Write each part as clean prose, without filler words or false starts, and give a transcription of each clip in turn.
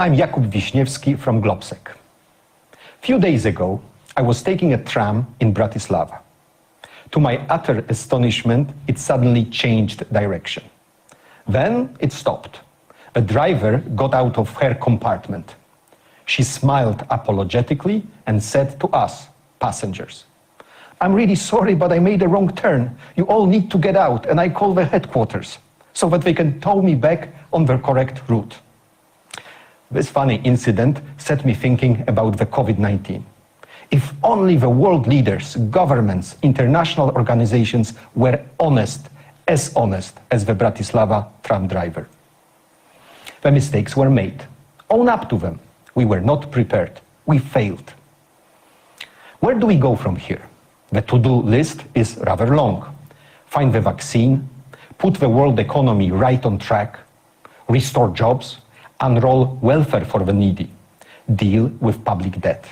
I'm Jakub Wiśniewski from Globsec. A few days ago, I was taking a tram in Bratislava. To my utter astonishment, it suddenly changed direction. Then it stopped. The driver got out of her compartment. She smiled apologetically and said to us, passengers, "I'm really sorry, but I made a wrong turn. You all need to get out, and I call the headquarters so that they can tow me back on the correct route." This funny incident set me thinking about the COVID-19. If only the world leaders, governments, international organizations were honest as the Bratislava tram driver. The mistakes were made. Own up to them. We were not prepared. We failed. Where do we go from here? The to-do list is rather long. Find the vaccine, put the world economy right on track, restore jobs, unroll welfare for the needy, deal with public debt.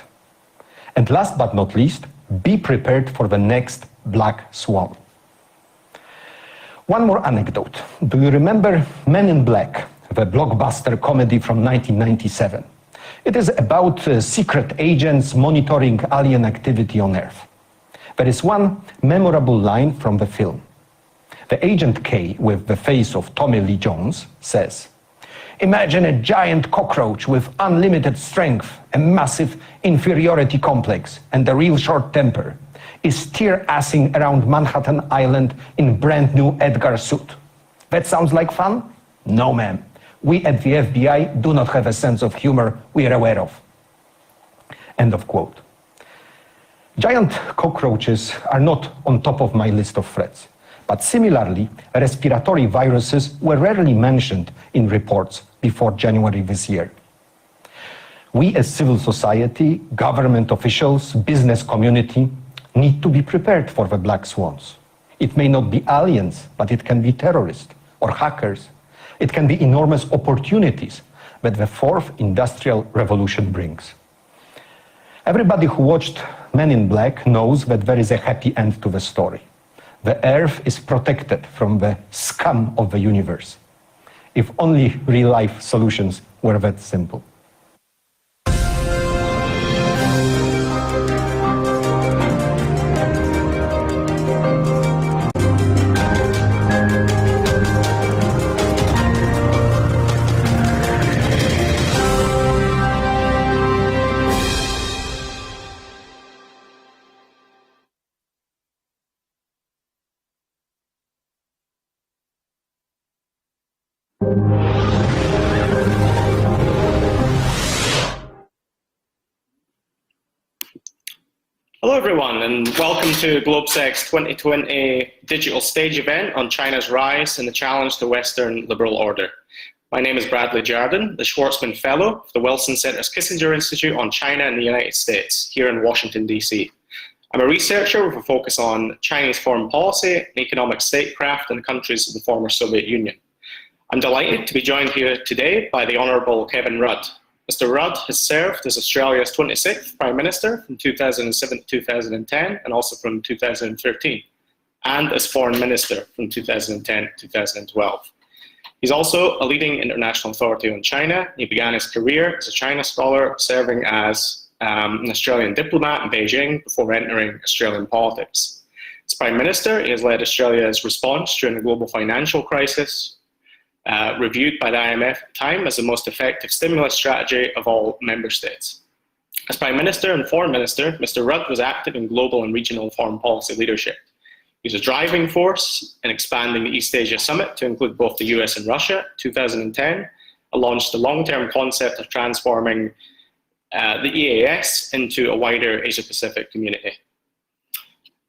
And last but not least, be prepared for the next black swan. One more anecdote. Do you remember Men in Black, the blockbuster comedy from 1997? It is about secret agents monitoring alien activity on Earth. There is one memorable line from the film. The Agent K, with the face of Tommy Lee Jones, says, "Imagine a giant cockroach with unlimited strength, a massive inferiority complex, and a real short temper, is tear-assing around Manhattan Island in brand new Edgar suit. That sounds like fun? No, ma'am. We at the FBI do not have a sense of humor we are aware of." End of quote. Giant cockroaches are not on top of my list of threats. But similarly, respiratory viruses were rarely mentioned in reports before January this year. We as civil society, government officials, business community need to be prepared for the black swans. It may not be aliens, but it can be terrorists or hackers. It can be enormous opportunities that the fourth industrial revolution brings. Everybody who watched Men in Black knows that there is a happy end to the story. The Earth is protected from the scum of the universe. If only real-life solutions were that simple. Hello everyone, and welcome to Globsec's 2020 digital stage event on China's rise and the challenge to Western liberal order. My name is Bradley Jardin, the Schwarzman Fellow of the Wilson Center's Kissinger Institute on China and the United States here in Washington, D.C. I'm a researcher with a focus on Chinese foreign policy and economic statecraft in the countries of the former Soviet Union. I'm delighted to be joined here today by the Honourable Kevin Rudd. Mr. Rudd has served as Australia's 26th Prime Minister from 2007 to 2010 and also from 2013, and as Foreign Minister from 2010 to 2012. He's also a leading international authority on China. He began his career as a China scholar, serving as an Australian diplomat in Beijing before entering Australian politics. As Prime Minister, he has led Australia's response during the global financial crisis, reviewed by the IMF at the time as the most effective stimulus strategy of all member states. As Prime Minister and Foreign Minister, Mr. Rudd was active in global and regional foreign policy leadership. He was a driving force in expanding the East Asia Summit to include both the US and Russia in 2010, and launched the long-term concept of transforming the EAS into a wider Asia-Pacific community.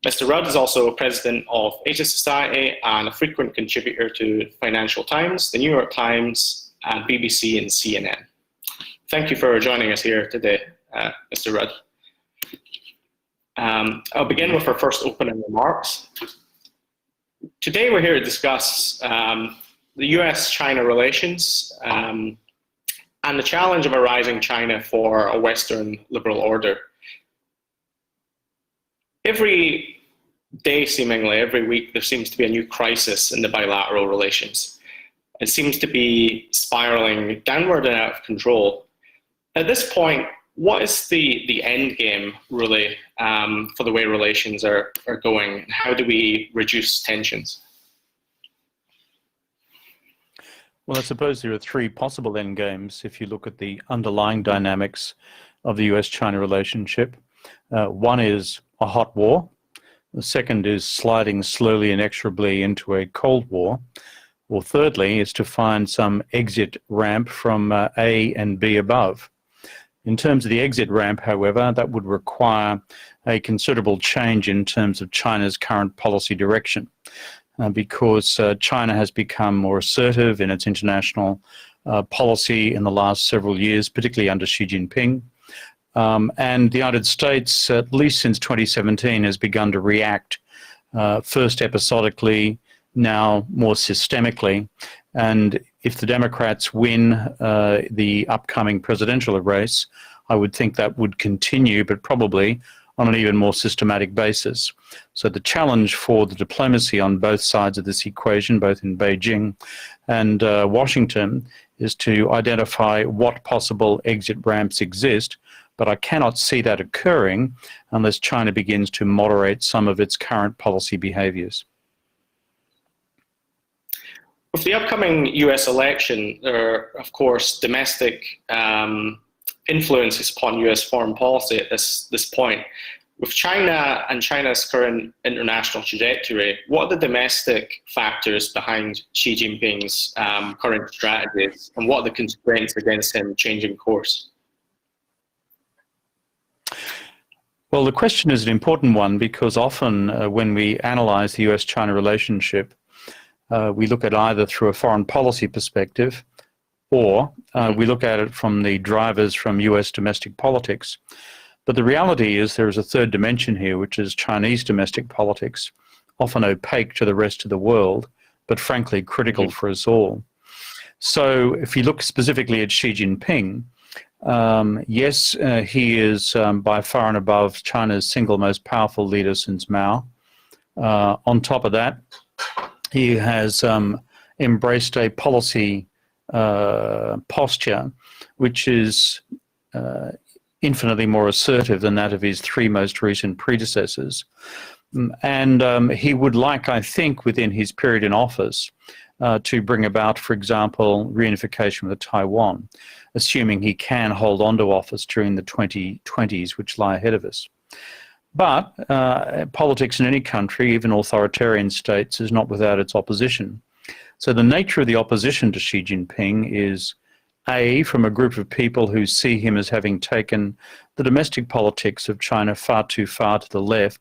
Mr. Rudd is also president of Asia Society and a frequent contributor to Financial Times, the New York Times, and BBC and CNN. Thank you for joining us here today, Mr. Rudd. I'll begin with our first opening remarks. Today we're here to discuss the US-China relations and the challenge of a rising China for a Western liberal order. Every day, seemingly, every week, there seems to be a new crisis in the bilateral relations. It seems to be spiraling downward and out of control. At this point, what is the end game really for the way relations are going? How do we reduce tensions? Well, I suppose there are three possible end games if you look at the underlying dynamics of the US-China relationship. One is a hot war. The second is sliding slowly and inexorably into a Cold War. Or thirdly is to find some exit ramp from A and B above. In terms of the exit ramp, however, that would require a considerable change in terms of China's current policy direction because China has become more assertive in its international policy in the last several years, particularly under Xi Jinping. And the United States, at least since 2017, has begun to react first episodically, now more systemically. And if the Democrats win the upcoming presidential race, I would think that would continue, but probably on an even more systematic basis. So the challenge for the diplomacy on both sides of this equation, both in Beijing and Washington, is to identify what possible exit ramps exist, but I cannot see that occurring unless China begins to moderate some of its current policy behaviors. With the upcoming US election, there are, of course, domestic influences upon US foreign policy at this point. With China and China's current international trajectory, what are the domestic factors behind Xi Jinping's current strategies, and what are the constraints against him changing course? Well, the question is an important one because often when we analyze the US-China relationship, we look at either through a foreign policy perspective or we look at it from the drivers from US domestic politics. But the reality is there is a third dimension here, which is Chinese domestic politics, often opaque to the rest of the world, but frankly critical for us all. So if you look specifically at Xi Jinping, yes, he is by far and above China's single most powerful leader since Mao. On top of that, he has embraced a policy posture which is infinitely more assertive than that of his three most recent predecessors. And he would like, I think, within his period in office, to bring about, for example, reunification with Taiwan, assuming he can hold on to office during the 2020s, which lie ahead of us. But politics in any country, even authoritarian states, is not without its opposition. So the nature of the opposition to Xi Jinping is, A, from a group of people who see him as having taken the domestic politics of China far too far to the left.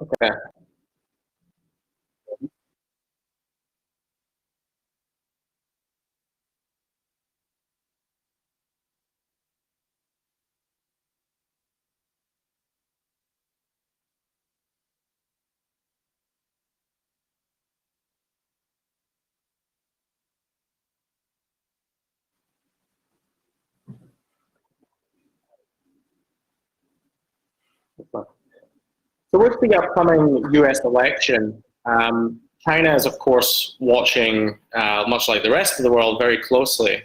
Okay. So with the upcoming US election, China is, of course, watching, much like the rest of the world, very closely.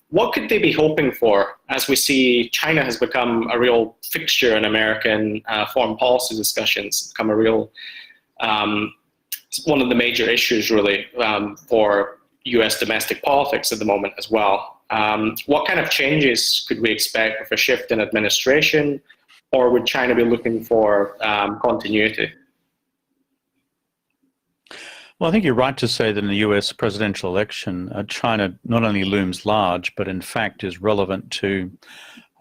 What could they be hoping for as we see China has become a real fixture in American foreign policy discussions, become a real one of the major issues really for US domestic politics at the moment as well. What kind of changes could we expect with a shift in administration, or would China be looking for continuity? Well, I think you're right to say that in the US presidential election, China not only looms large, but in fact is relevant to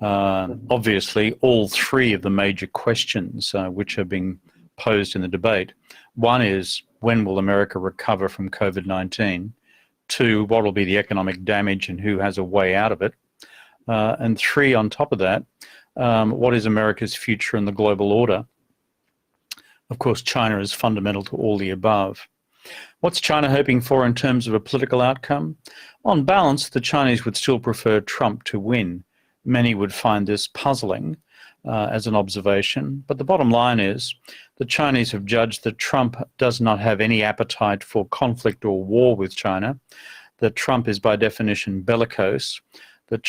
obviously all three of the major questions which are being posed in the debate. One is, when will America recover from COVID-19? Two, what will be the economic damage and who has a way out of it? And three, on top of that, what is America's future in the global order? Of course, China is fundamental to all the above. What's China hoping for in terms of a political outcome? On balance, the Chinese would still prefer Trump to win. Many would find this puzzling as an observation, but the bottom line is the Chinese have judged that Trump does not have any appetite for conflict or war with China, that Trump is by definition bellicose, that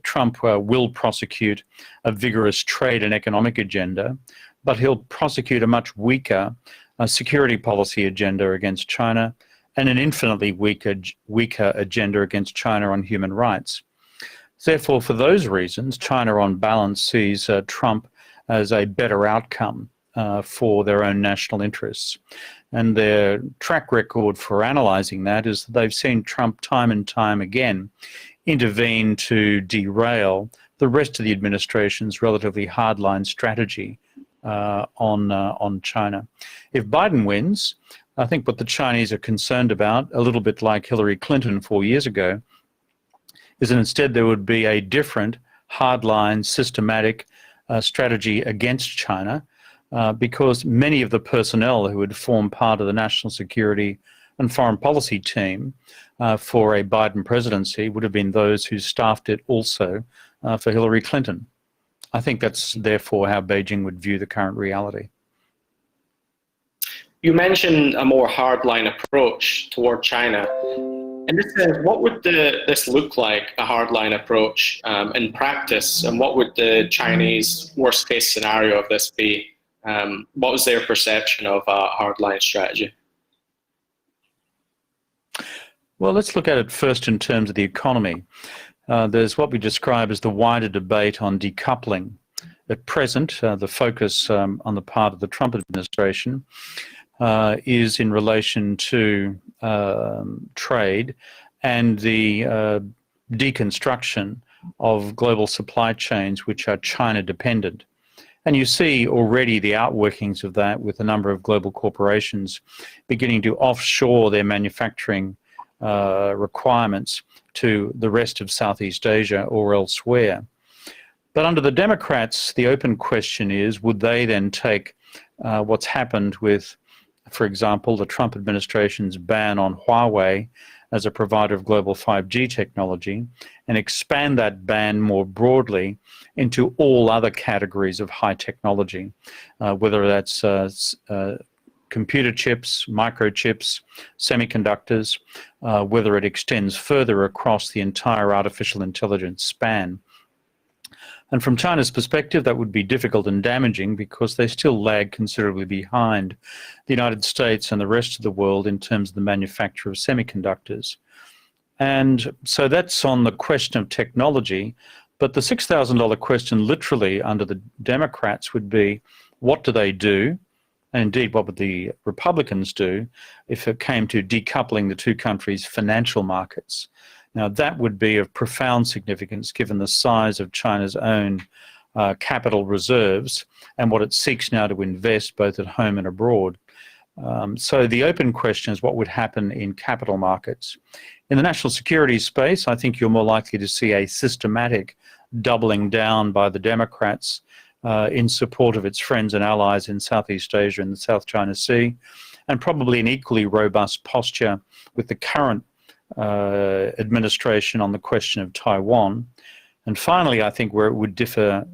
Trump will prosecute a vigorous trade and economic agenda, but he'll prosecute a much weaker security policy agenda against China and an infinitely weaker agenda against China on human rights. Therefore, for those reasons, China on balance sees Trump as a better outcome for their own national interests. And their track record for analysing that is that they've seen Trump time and time again intervene to derail the rest of the administration's relatively hardline strategy on China. If Biden wins, I think what the Chinese are concerned about, a little bit like Hillary Clinton 4 years ago, is that instead there would be a different hardline systematic strategy against China because many of the personnel who would form part of the national security and foreign policy team for a Biden presidency would have been those who staffed it also for Hillary Clinton. I think that's therefore how Beijing would view the current reality. You mentioned a more hardline approach toward China. In this sense, what would this look like, a hardline approach in practice, and what would the Chinese worst case scenario of this be? What was their perception of a hardline strategy? Well, let's look at it first in terms of the economy. There's what we describe as the wider debate on decoupling. At present, the focus on the part of the Trump administration is in relation to trade and the deconstruction of global supply chains which are China dependent. And you see already the outworkings of that with a number of global corporations beginning to offshore their manufacturing requirements to the rest of Southeast Asia or elsewhere. But under the Democrats, the open question is, would they then take what's happened with, for example, the Trump administration's ban on Huawei as a provider of global 5G technology and expand that ban more broadly into all other categories of high technology, whether that's computer chips, microchips, semiconductors, whether it extends further across the entire artificial intelligence span. And from China's perspective, that would be difficult and damaging because they still lag considerably behind the United States and the rest of the world in terms of the manufacture of semiconductors. And so that's on the question of technology. But the $6,000 question literally under the Democrats would be, what do they do? And indeed, what would the Republicans do if it came to decoupling the two countries' financial markets? Now, that would be of profound significance given the size of China's own capital reserves and what it seeks now to invest both at home and abroad. So the open question is what would happen in capital markets. In the national security space, I think you're more likely to see a systematic doubling down by the Democrats in support of its friends and allies in Southeast Asia and the South China Sea, and probably an equally robust posture with the current administration on the question of Taiwan. And finally, I think where it would differ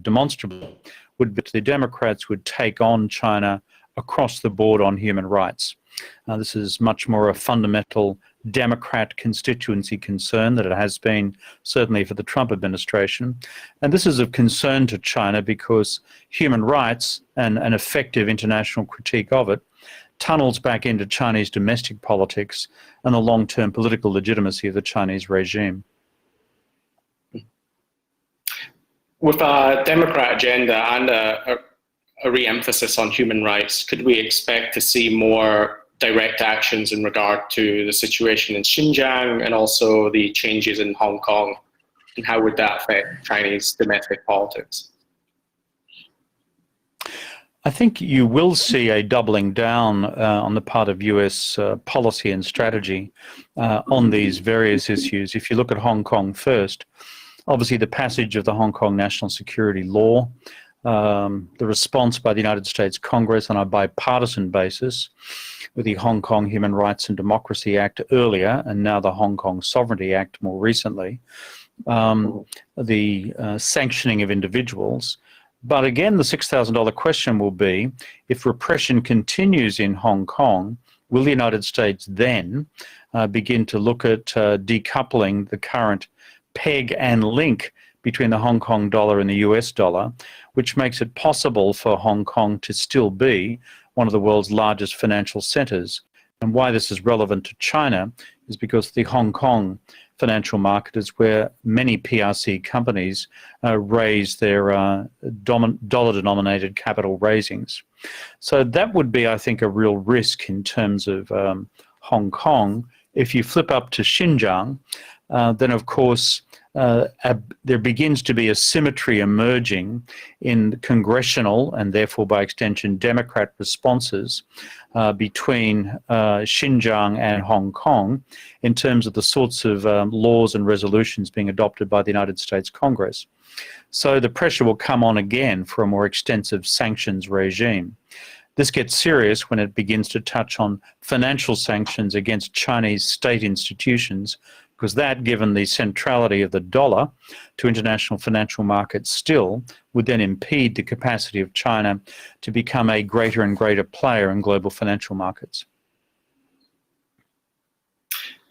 demonstrably would be the Democrats would take on China across the board on human rights. This is much more a fundamental Democrat constituency concern that it has been certainly for the Trump administration. And this is of concern to China because human rights and an effective international critique of it tunnels back into Chinese domestic politics and the long-term political legitimacy of the Chinese regime. With a Democrat agenda and a re-emphasis on human rights, could we expect to see more direct actions in regard to the situation in Xinjiang and also the changes in Hong Kong? And how would that affect Chinese domestic politics? I think you will see a doubling down on the part of US policy and strategy on these various issues. If you look at Hong Kong first, obviously the passage of the Hong Kong National Security Law, the response by the United States Congress on a bipartisan basis with the Hong Kong Human Rights and Democracy Act earlier, and now the Hong Kong Sovereignty Act more recently, the sanctioning of individuals. But again, the $6,000 question will be, if repression continues in Hong Kong, will the United States then begin to look at decoupling the current peg and link between the Hong Kong dollar and the US dollar, which makes it possible for Hong Kong to still be one of the world's largest financial centers? And why this is relevant to China is because the Hong Kong financial market is where many PRC companies raise their dollar-denominated capital raisings. So that would be, I think, a real risk in terms of Hong Kong. If you flip up to Xinjiang, then of course there begins to be a symmetry emerging in congressional and therefore by extension Democrat responses between Xinjiang and Hong Kong in terms of the sorts of laws and resolutions being adopted by the United States Congress. So the pressure will come on again for a more extensive sanctions regime. This gets serious when it begins to touch on financial sanctions against Chinese state institutions, because that, given the centrality of the dollar to international financial markets still, would then impede the capacity of China to become a greater and greater player in global financial markets.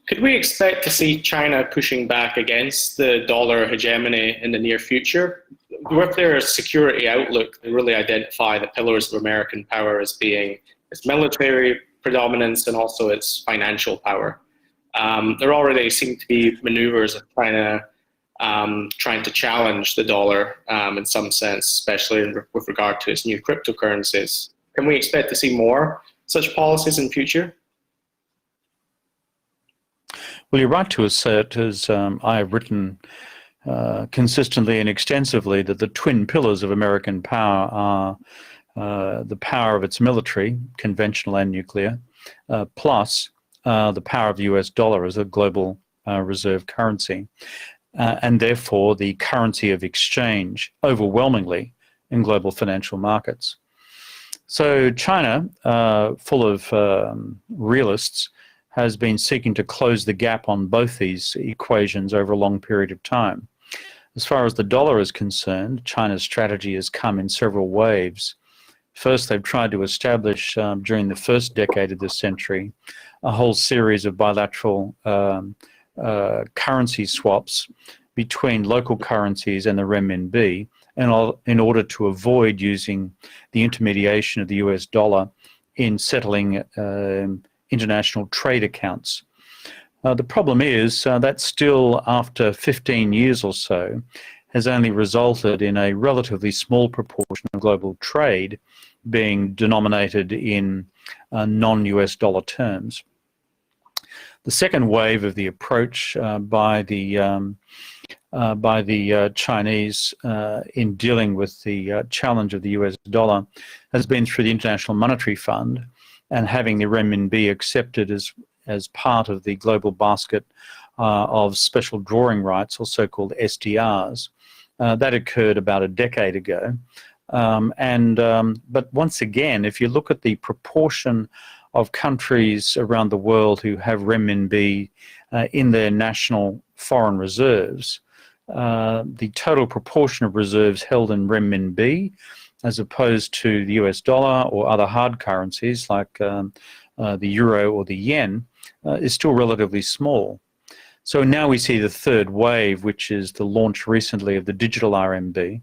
Could we expect to see China pushing back against the dollar hegemony in the near future? With their security outlook, they really identify the pillars of American power as being its military predominance and also its financial power. There already seem to be maneuvers of China trying to challenge the dollar in some sense, especially with regard to its new cryptocurrencies. Can we expect to see more such policies in future? Well, you're right to assert, as I have written consistently and extensively, that the twin pillars of American power are the power of its military, conventional and nuclear, plus the power of the US dollar as a global reserve currency, and therefore the currency of exchange overwhelmingly in global financial markets. So China, full of realists, has been seeking to close the gap on both these equations over a long period of time. As far as the dollar is concerned, China's strategy has come in several waves. First, they've tried to establish, during the first decade of this century, a whole series of bilateral currency swaps between local currencies and the renminbi, and in order to avoid using the intermediation of the US dollar in settling international trade accounts. The problem is that still, after 15 years or so, has only resulted in a relatively small proportion of global trade being denominated in non-US dollar terms. The second wave of the approach by the Chinese in dealing with the challenge of the US dollar has been through the International Monetary Fund and having the renminbi accepted as part of the global basket of special drawing rights, or so-called SDRs. That occurred about a decade ago. But once again, if you look at the proportion of countries around the world who have renminbi in their national foreign reserves, the total proportion of reserves held in renminbi as opposed to the US dollar or other hard currencies like the euro or the yen is still relatively small. So now we see the third wave, which is the launch recently of the digital RMB.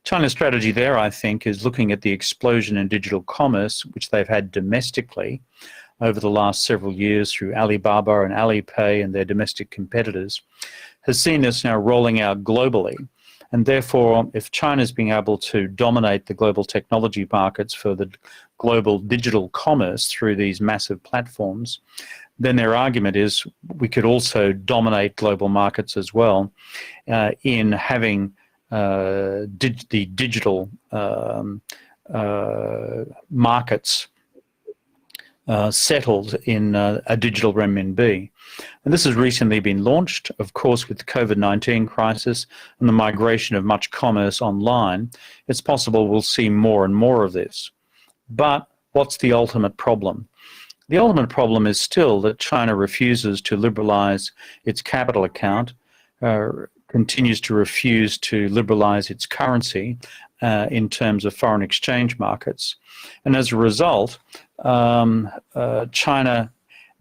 China's strategy there, I think, is looking at the explosion in digital commerce, which they've had domestically over the last several years through Alibaba and Alipay and their domestic competitors, has seen this now rolling out globally. And therefore, if China's being able to dominate the global technology markets for the global digital commerce through these massive platforms, then their argument is we could also dominate global markets as well in having the digital markets settled in a digital renminbi. And this has recently been launched, of course, with the COVID-19 crisis and the migration of much commerce online. It's possible we'll see more and more of this. But what's the ultimate problem? The ultimate problem is still that China refuses to liberalize its capital account, continues to refuse to liberalize its currency in terms of foreign exchange markets. And as a result, China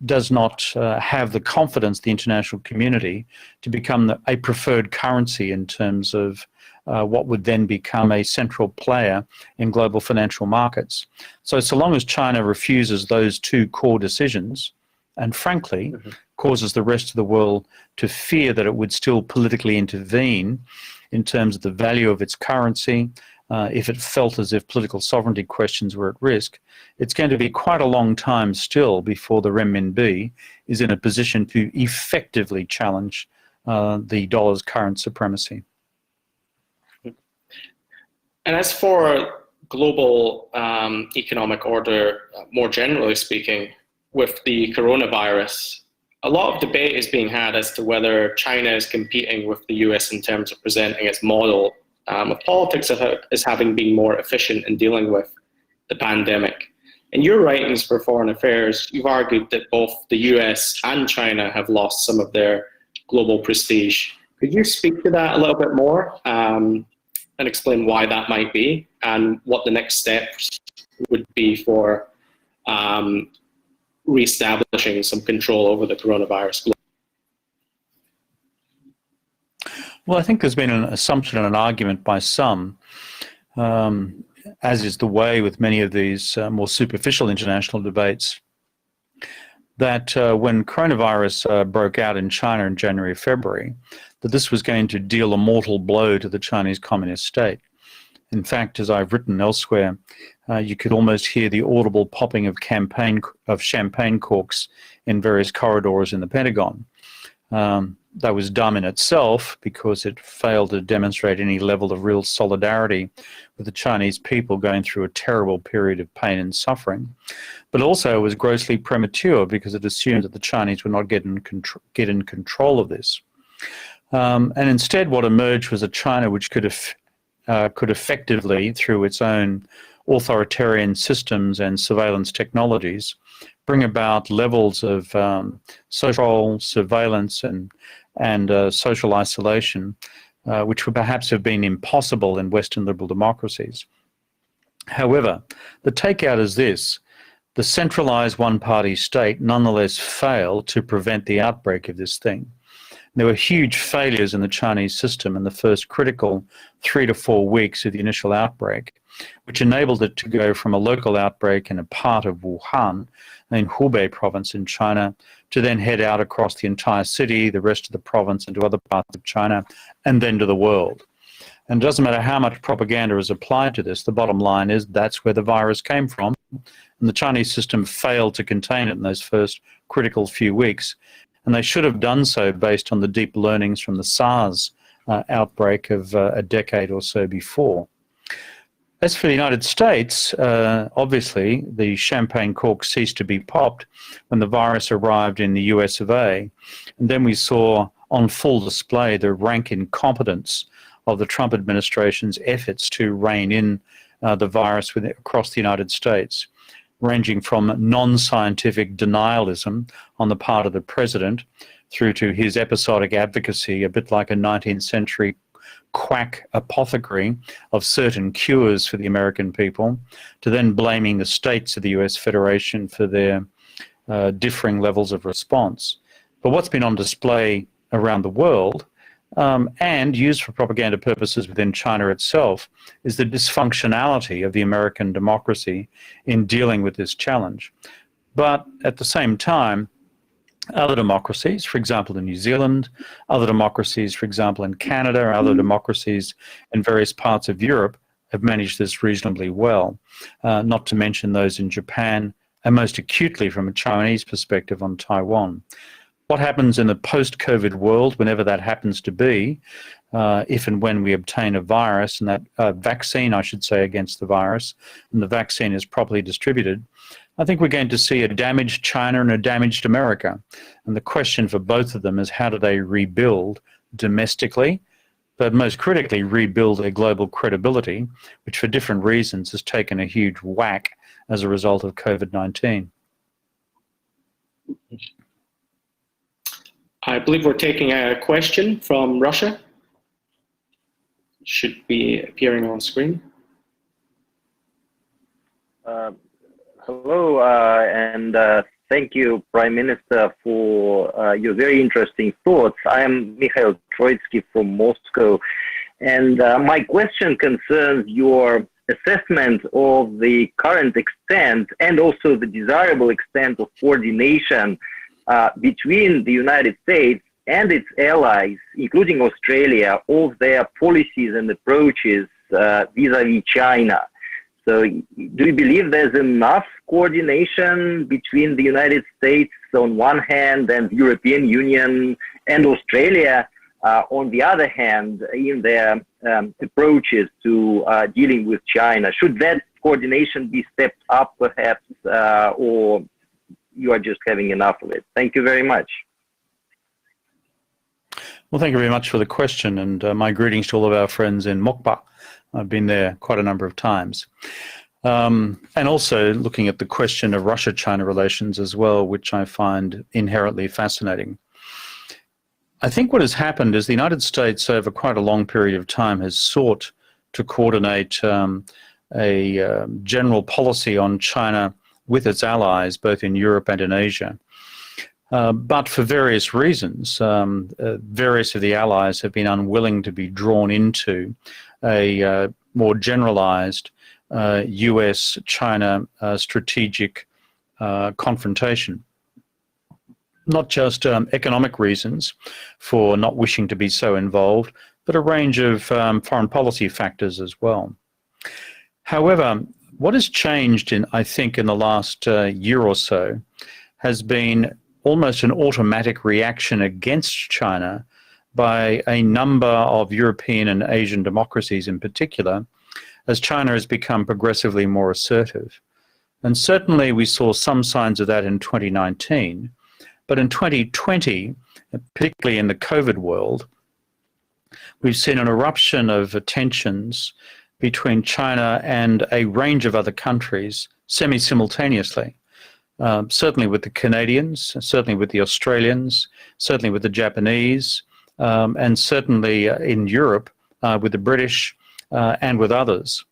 does not have the confidence, the international community, to become a preferred currency in terms of what would then become a central player in global financial markets. So long as China refuses those two core decisions, and frankly, causes the rest of the world to fear that it would still politically intervene in terms of the value of its currency, if it felt as if political sovereignty questions were at risk, it's going to be quite a long time still before the renminbi is in a position to effectively challenge the dollar's current supremacy. And as for global economic order, more generally speaking, with the coronavirus, a lot of debate is being had as to whether China is competing with the US in terms of presenting its model of politics as having been more efficient in dealing with the pandemic. In your writings for Foreign Affairs, you've argued that both the US and China have lost some of their global prestige. Could you speak to that a little bit more and explain why that might be and what the next steps would be for reestablishing some control over the coronavirus? Well, I think there's been an assumption and an argument by some, as is the way with many of these more superficial international debates, that when coronavirus broke out in China in January, February, that this was going to deal a mortal blow to the Chinese Communist state. In fact, as I've written elsewhere, you could almost hear the audible popping of champagne corks in various corridors in the Pentagon. That was dumb in itself because it failed to demonstrate any level of real solidarity with the Chinese people going through a terrible period of pain and suffering. But also it was grossly premature because it assumed that the Chinese would not get in control of this. And instead what emerged was a China which could effectively, through its own authoritarian systems and surveillance technologies, bring about levels of social surveillance and social isolation, which would perhaps have been impossible in Western liberal democracies. However, the takeout is this: the centralized one-party state nonetheless failed to prevent the outbreak of this thing. There were huge failures in the Chinese system in the first critical 3 to 4 weeks of the initial outbreak, which enabled it to go from a local outbreak in a part of Wuhan, in Hubei province in China, to then head out across the entire city, the rest of the province, and to other parts of China, and then to the world. And it doesn't matter how much propaganda is applied to this, the bottom line is that's where the virus came from, and the Chinese system failed to contain it in those first critical few weeks. And they should have done so based on the deep learnings from the SARS outbreak of a decade or so before. As for the United States, obviously the champagne cork ceased to be popped when the virus arrived in the US of A. And then we saw on full display the rank incompetence of the Trump administration's efforts to rein in the virus across the United States, ranging from non-scientific denialism on the part of the president through to his episodic advocacy, a bit like a 19th century quack apothecary of certain cures for the American people, to then blaming the states of the US Federation for their differing levels of response. But what's been on display around the world and used for propaganda purposes within China itself is the dysfunctionality of the American democracy in dealing with this challenge. But at the same time, other democracies, for example, in New Zealand, other democracies, for example, in Canada, other democracies in various parts of Europe have managed this reasonably well, not to mention those in Japan, and most acutely from a Chinese perspective on Taiwan. What happens in the post-COVID world, whenever that happens to be, if and when we obtain a virus, and that vaccine, I should say, against the virus, and the vaccine is properly distributed, I think we're going to see a damaged China and a damaged America. And the question for both of them is how do they rebuild domestically, but most critically rebuild their global credibility, which for different reasons has taken a huge whack as a result of COVID-19. I believe we're taking a question from Russia. Should be appearing on screen. Hello, and thank you, Prime Minister, for your very interesting thoughts. I am Mikhail Troitsky from Moscow, and my question concerns your assessment of the current extent and also the desirable extent of coordination between the United States and its allies, including Australia, of their policies and approaches vis-à-vis China. So do you believe there's enough coordination between the United States on one hand and the European Union and Australia on the other hand in their approaches to dealing with China? Should that coordination be stepped up perhaps, or you are just having enough of it? Thank you very much. Well, thank you very much for the question, and my greetings to all of our friends in Mokpa. I've been there quite a number of times. And also looking at the question of Russia-China relations as well, which I find inherently fascinating. I think what has happened is the United States over quite a long period of time has sought to coordinate a general policy on China with its allies, both in Europe and in Asia. But for various reasons, various of the allies have been unwilling to be drawn into a more generalized US-China strategic confrontation. Not just economic reasons for not wishing to be so involved, but a range of foreign policy factors as well. However, what has changed, I think, in the last year or so has been almost an automatic reaction against China by a number of European and Asian democracies in particular, as China has become progressively more assertive. And certainly we saw some signs of that in 2019, but in 2020, particularly in the COVID world, we've seen an eruption of tensions between China and a range of other countries semi-simultaneously. Certainly with the Canadians, certainly with the Australians, certainly with the Japanese, and certainly in Europe with the British and with others.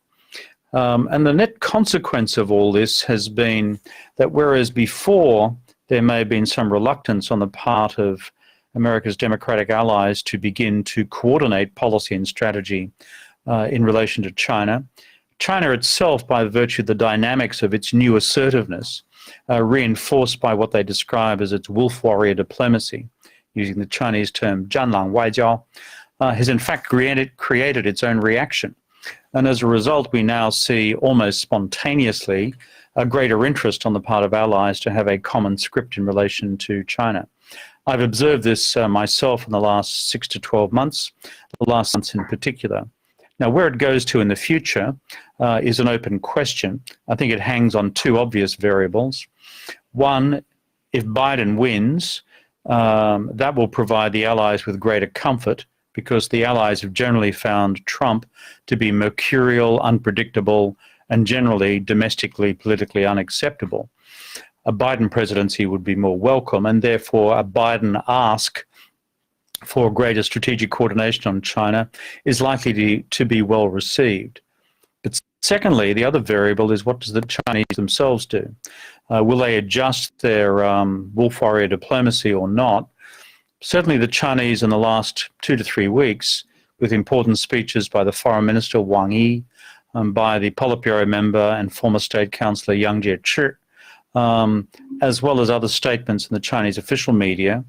And the net consequence of all this has been that whereas before there may have been some reluctance on the part of America's democratic allies to begin to coordinate policy and strategy in relation to China, China itself, by virtue of the dynamics of its new assertiveness, reinforced by what they describe as its wolf warrior diplomacy, using the Chinese term 战狼外交, has in fact created its own reaction. And as a result, we now see almost spontaneously a greater interest on the part of allies to have a common script in relation to China. I've observed this myself in the last 6 to 12 months, the last months in particular. Now, where it goes to in the future is an open question. I think it hangs on two obvious variables. One, if Biden wins, that will provide the allies with greater comfort, because the allies have generally found Trump to be mercurial, unpredictable, and generally domestically, politically unacceptable. A Biden presidency would be more welcome, and therefore a Biden ask for greater strategic coordination on China is likely to be well received. But Secondly, the other variable is what does the Chinese themselves do? Will they adjust their wolf warrior diplomacy or not? Certainly the Chinese in the last 2 to 3 weeks, with important speeches by the Foreign Minister Wang Yi, by the Politburo member and former State Councillor Yang Jiechi, as well as other statements in the Chinese official media,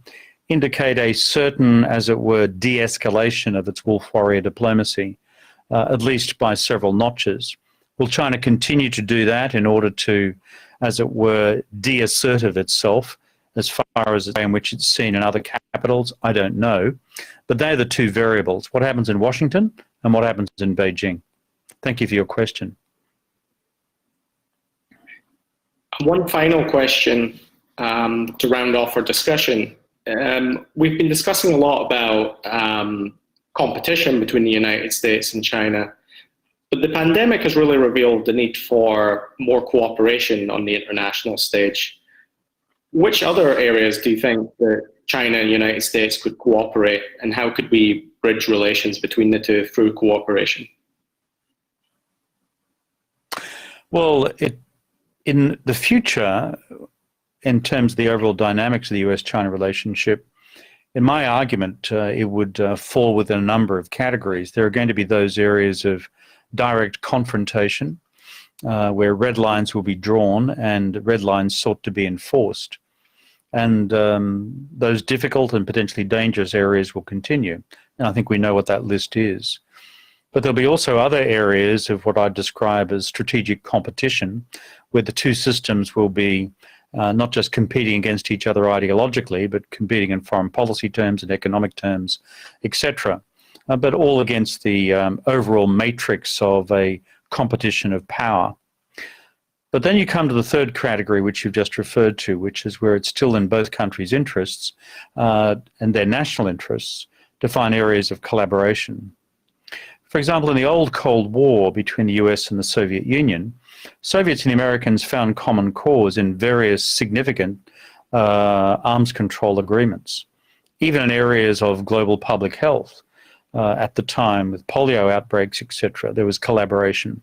indicate a certain, as it were, de-escalation of its wolf warrior diplomacy, at least by several notches. Will China continue to do that in order to, as it were, de-assertive itself as far as the way in which it's seen in other capitals? I don't know. But they're the two variables, what happens in Washington and what happens in Beijing. Thank you for your question. One final question to round off our discussion. We've been discussing a lot about competition between the United States and China, but the pandemic has really revealed the need for more cooperation on the international stage. Which other areas do you think that China and the United States could cooperate, and how could we bridge relations between the two through cooperation? Well, in the future, in terms of the overall dynamics of the US-China relationship, in my argument, it would fall within a number of categories. There are going to be those areas of direct confrontation, where red lines will be drawn and red lines sought to be enforced. And those difficult and potentially dangerous areas will continue. And I think we know what that list is. But there'll be also other areas of what I describe as strategic competition, where the two systems will be not just competing against each other ideologically, but competing in foreign policy terms and economic terms, etc. But all against the overall matrix of a competition of power. But then you come to the third category, which you've just referred to, which is where it's still in both countries' interests and their national interests to find areas of collaboration. For example, in the old Cold War between the US and the Soviet Union, Soviets and the Americans found common cause in various significant arms control agreements, even in areas of global public health. At the time, with polio outbreaks, etc., there was collaboration.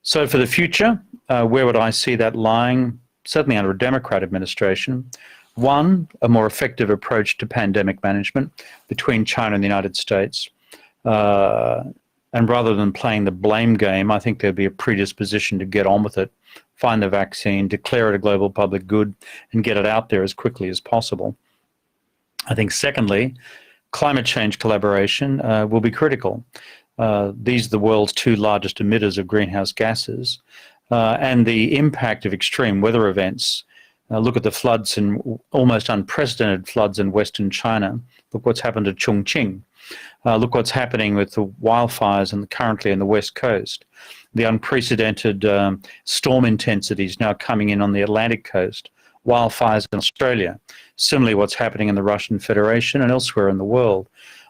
So for the future, where would I see that lying? Certainly under a Democrat administration. One, a more effective approach to pandemic management between China and the United States. And rather than playing the blame game, I think there'd be a predisposition to get on with it, find the vaccine, declare it a global public good, and get it out there as quickly as possible. I think secondly, climate change collaboration will be critical. These are the world's two largest emitters of greenhouse gases, and the impact of extreme weather events. Look at the floods and almost unprecedented floods in Western China. Look what's happened to Chongqing. Look what's happening with the wildfires currently in the West Coast. The unprecedented storm intensities now coming in on the Atlantic coast. Wildfires in Australia. Similarly, what's happening in the Russian Federation and elsewhere in the world.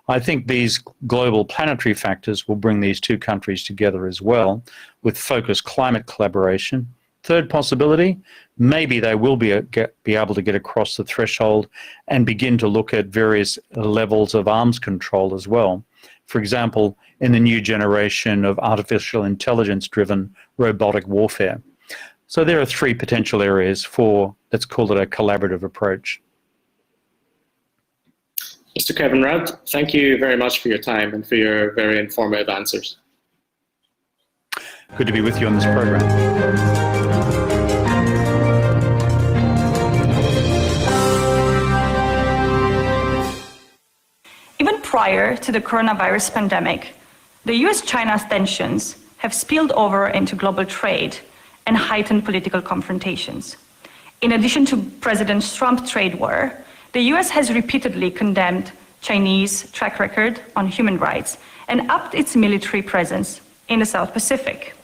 I think these global planetary factors will bring these two countries together as well with focused climate collaboration. Third possibility, maybe they will be able to get across the threshold and begin to look at various levels of arms control as well. For example, in the new generation of artificial intelligence-driven robotic warfare. So there are three potential areas for, let's call it a collaborative approach. Mr. Kevin Rudd, thank you very much for your time and for your very informative answers. Good to be with you on this program. Even prior to the coronavirus pandemic, the US-China tensions have spilled over into global trade and heightened political confrontations. In addition to President Trump's trade war, the US has repeatedly condemned Chinese track record on human rights and upped its military presence in the South Pacific.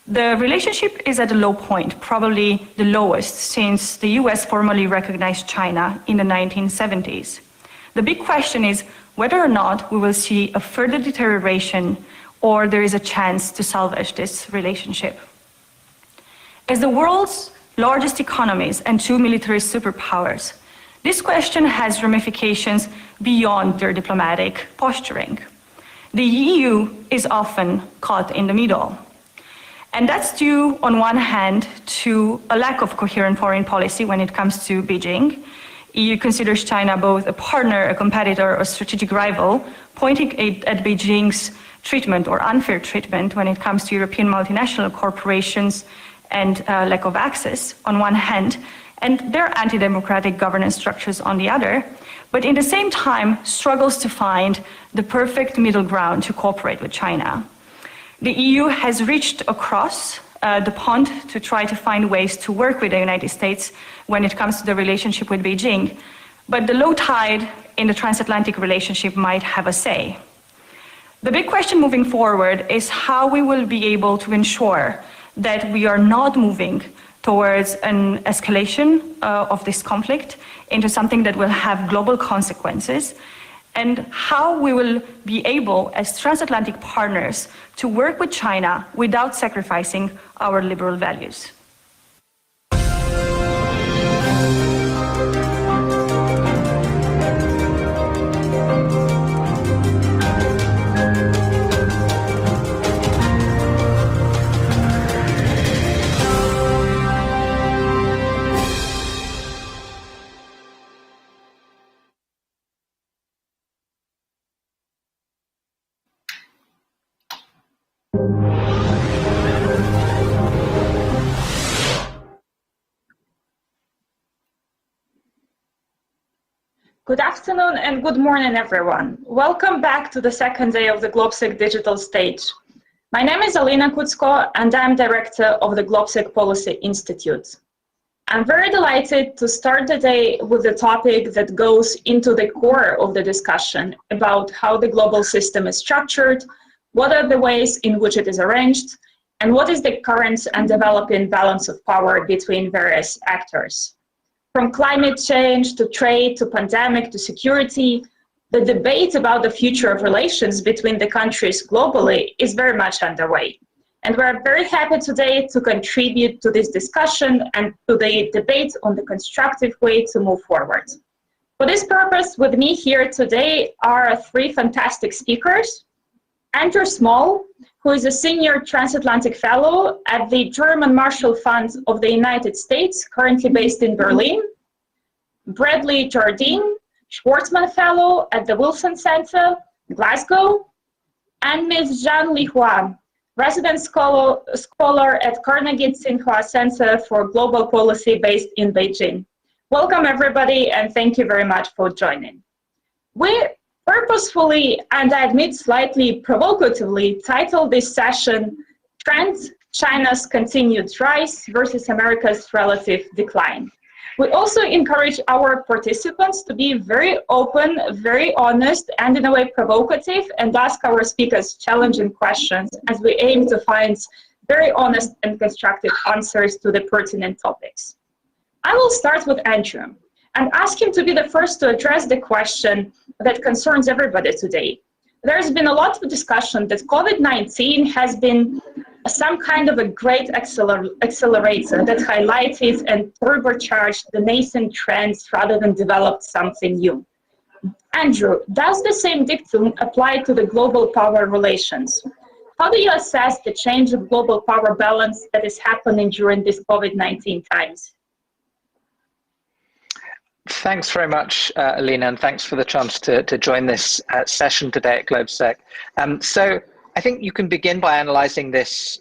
The relationship is at a low point, probably the lowest since the US formally recognized China in the 1970s. The big question is whether or not we will see a further deterioration or there is a chance to salvage this relationship. As the world's largest economies and two military superpowers, this question has ramifications beyond their diplomatic posturing. The EU is often caught in the middle. And that's due, on one hand, to a lack of coherent foreign policy when it comes to Beijing. EU considers China both a partner, a competitor, or strategic rival, pointing at Beijing's treatment or unfair treatment when it comes to European multinational corporations and lack of access on one hand, and their anti-democratic governance structures on the other, but in the same time struggles to find the perfect middle ground to cooperate with China. The EU has reached across the pond to try to find ways to work with the United States when it comes to the relationship with Beijing, but the low tide in the transatlantic relationship might have a say. The big question moving forward is how we will be able to ensure that we are not moving towards an escalation of this conflict into something that will have global consequences, and how we will be able, as transatlantic partners, to work with China without sacrificing our liberal values. Good afternoon and good morning, everyone. Welcome back to the second day of the GlobeSec Digital Stage. My name is Alina Kutsko, and I'm Director of the GlobeSec Policy Institute. I'm very delighted to start the day with a topic that goes into the core of the discussion about how the global system is structured, what are the ways in which it is arranged, and what is the current and developing balance of power between various actors. From climate change to trade to pandemic to security, the debate about the future of relations between the countries globally is very much underway. And we're very happy today to contribute to this discussion and to the debate on the constructive way to move forward. For this purpose, with me here today are three fantastic speakers. Andrew Small, who is a senior transatlantic fellow at the German Marshall Fund of the United States, currently based in Berlin. Bradley Jardine, Schwarzman Fellow at the Wilson Center, Glasgow. And Ms. Zhang Lihua, resident scholar at Carnegie Tsinghua Center for Global Policy based in Beijing. Welcome everybody, and thank you very much for joining. We purposefully, and I admit slightly provocatively, titled this session, Trends, China's Continued Rise versus America's Relative Decline. We also encourage our participants to be very open, very honest, and in a way provocative, and ask our speakers challenging questions as we aim to find very honest and constructive answers to the pertinent topics. I will start with Andrew and ask him to be the first to address the question that concerns everybody today. There's been a lot of discussion that COVID-19 has been some kind of a great accelerator that highlighted and turbocharged the nascent trends rather than developed something new. Andrew, does the same dictum apply to the global power relations? How do you assess the change of global power balance that is happening during these COVID-19 times? Thanks very much, Alina, and thanks for the chance to join this session today at GlobeSec. So I think you can begin by analyzing this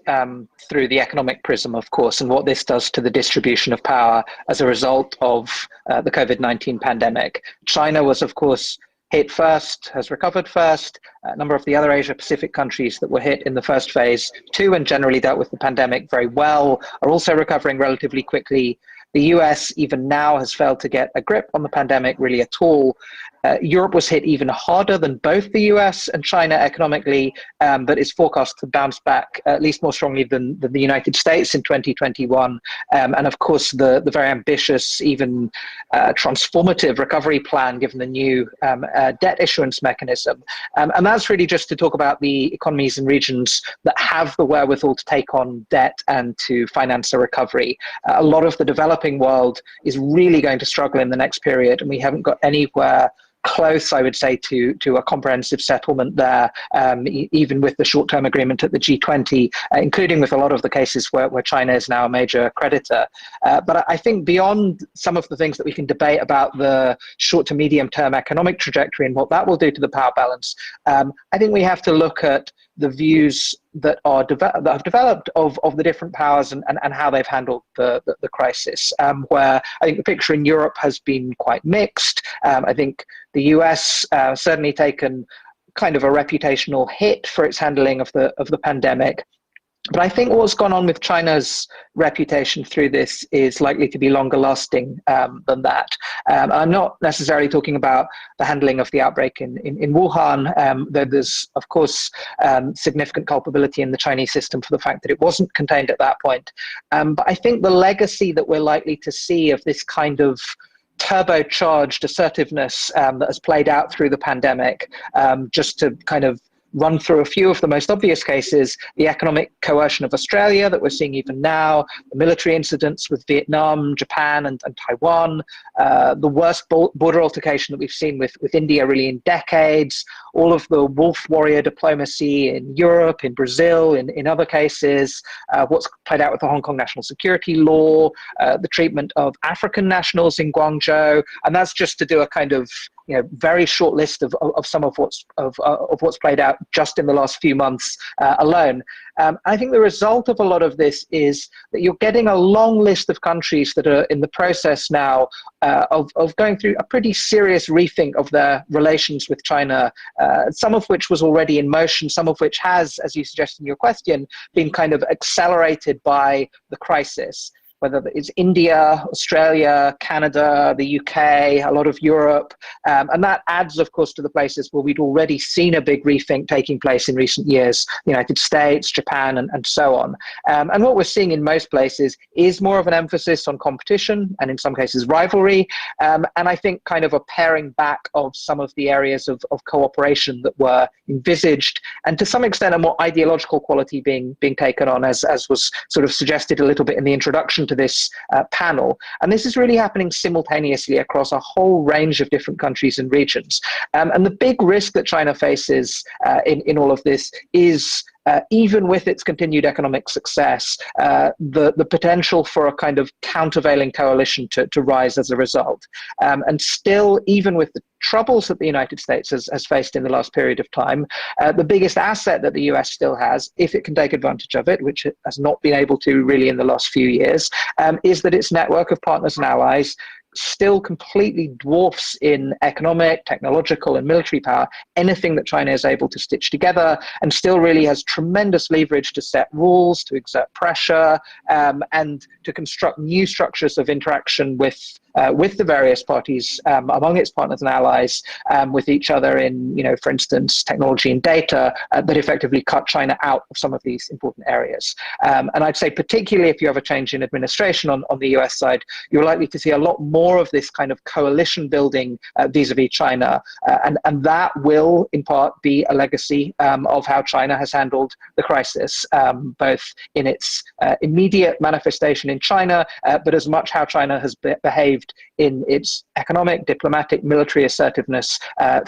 through the economic prism, of course, and what this does to the distribution of power as a result of the COVID-19 pandemic. China was, of course, hit first, has recovered first. A number of the other Asia-Pacific countries that were hit in the first phase too, and generally dealt with the pandemic very well, are also recovering relatively quickly. The US, even now, has failed to get a grip on the pandemic really at all. Europe was hit even harder than both the US and China economically, but is forecast to bounce back at least more strongly than the United States in 2021. And of course, the very ambitious, even transformative recovery plan, given the new debt issuance mechanism. And that's really just to talk about the economies and regions that have the wherewithal to take on debt and to finance a recovery. A lot of the developing world is really going to struggle in the next period, and we haven't got anywhere close, I would say, to a comprehensive settlement there, even with the short-term agreement at the G20, including with a lot of the cases where China is now a major creditor. But I think beyond some of the things that we can debate about the short to medium-term economic trajectory and what that will do to the power balance, I think we have to look at the views that have developed of the different powers and how they've handled the crisis, where I think the picture in Europe has been quite mixed. I think the US certainly taken kind of a reputational hit for its handling of the pandemic. But I think what's gone on with China's reputation through this is likely to be longer lasting than that. I'm not necessarily talking about the handling of the outbreak in Wuhan, though there's, of course, significant culpability in the Chinese system for the fact that it wasn't contained at that point. But I think the legacy that we're likely to see of this kind of turbocharged assertiveness that has played out through the pandemic, just to kind of run through a few of the most obvious cases: the economic coercion of Australia that we're seeing even now, the military incidents with Vietnam, Japan, and Taiwan, the worst border altercation that we've seen with India really in decades, all of the wolf warrior diplomacy in Europe, in Brazil, in other cases, what's played out with the Hong Kong national security law, the treatment of African nationals in Guangzhou, and that's just to do a kind of very short list of some of what's played out just in the last few months alone. I think the result of a lot of this is that you're getting a long list of countries that are in the process now of going through a pretty serious rethink of their relations with China, some of which was already in motion, some of which has, as you suggested in your question, been kind of accelerated by the crisis. Whether it's India, Australia, Canada, the UK, a lot of Europe. And that adds, of course, to the places where we'd already seen a big rethink taking place in recent years, the United States, Japan, and so on. And what we're seeing in most places is more of an emphasis on competition and in some cases rivalry. And I think kind of a paring back of some of the areas of cooperation that were envisaged, and to some extent a more ideological quality being taken on, as was sort of suggested a little bit in the introduction to this panel. And this is really happening simultaneously across a whole range of different countries and regions. And the big risk that China faces in all of this is, even with its continued economic success, the potential for a kind of countervailing coalition to rise as a result. And still, even with the troubles that the United States has faced in the last period of time, the biggest asset that the US still has, if it can take advantage of it, which it has not been able to really in the last few years, is that its network of partners and allies still completely dwarfs in economic, technological, and military power anything that China is able to stitch together, and still really has tremendous leverage to set rules, to exert pressure, and to construct new structures of interaction with the various parties among its partners and allies, with each other in, for instance, technology and data, that effectively cut China out of some of these important areas. And I'd say particularly if you have a change in administration on the US side, you're likely to see a lot more of this kind of coalition building vis-a-vis China. And that will in part be a legacy of how China has handled the crisis, both in its immediate manifestation in China, but as much how China has behaved in its economic, diplomatic, military assertiveness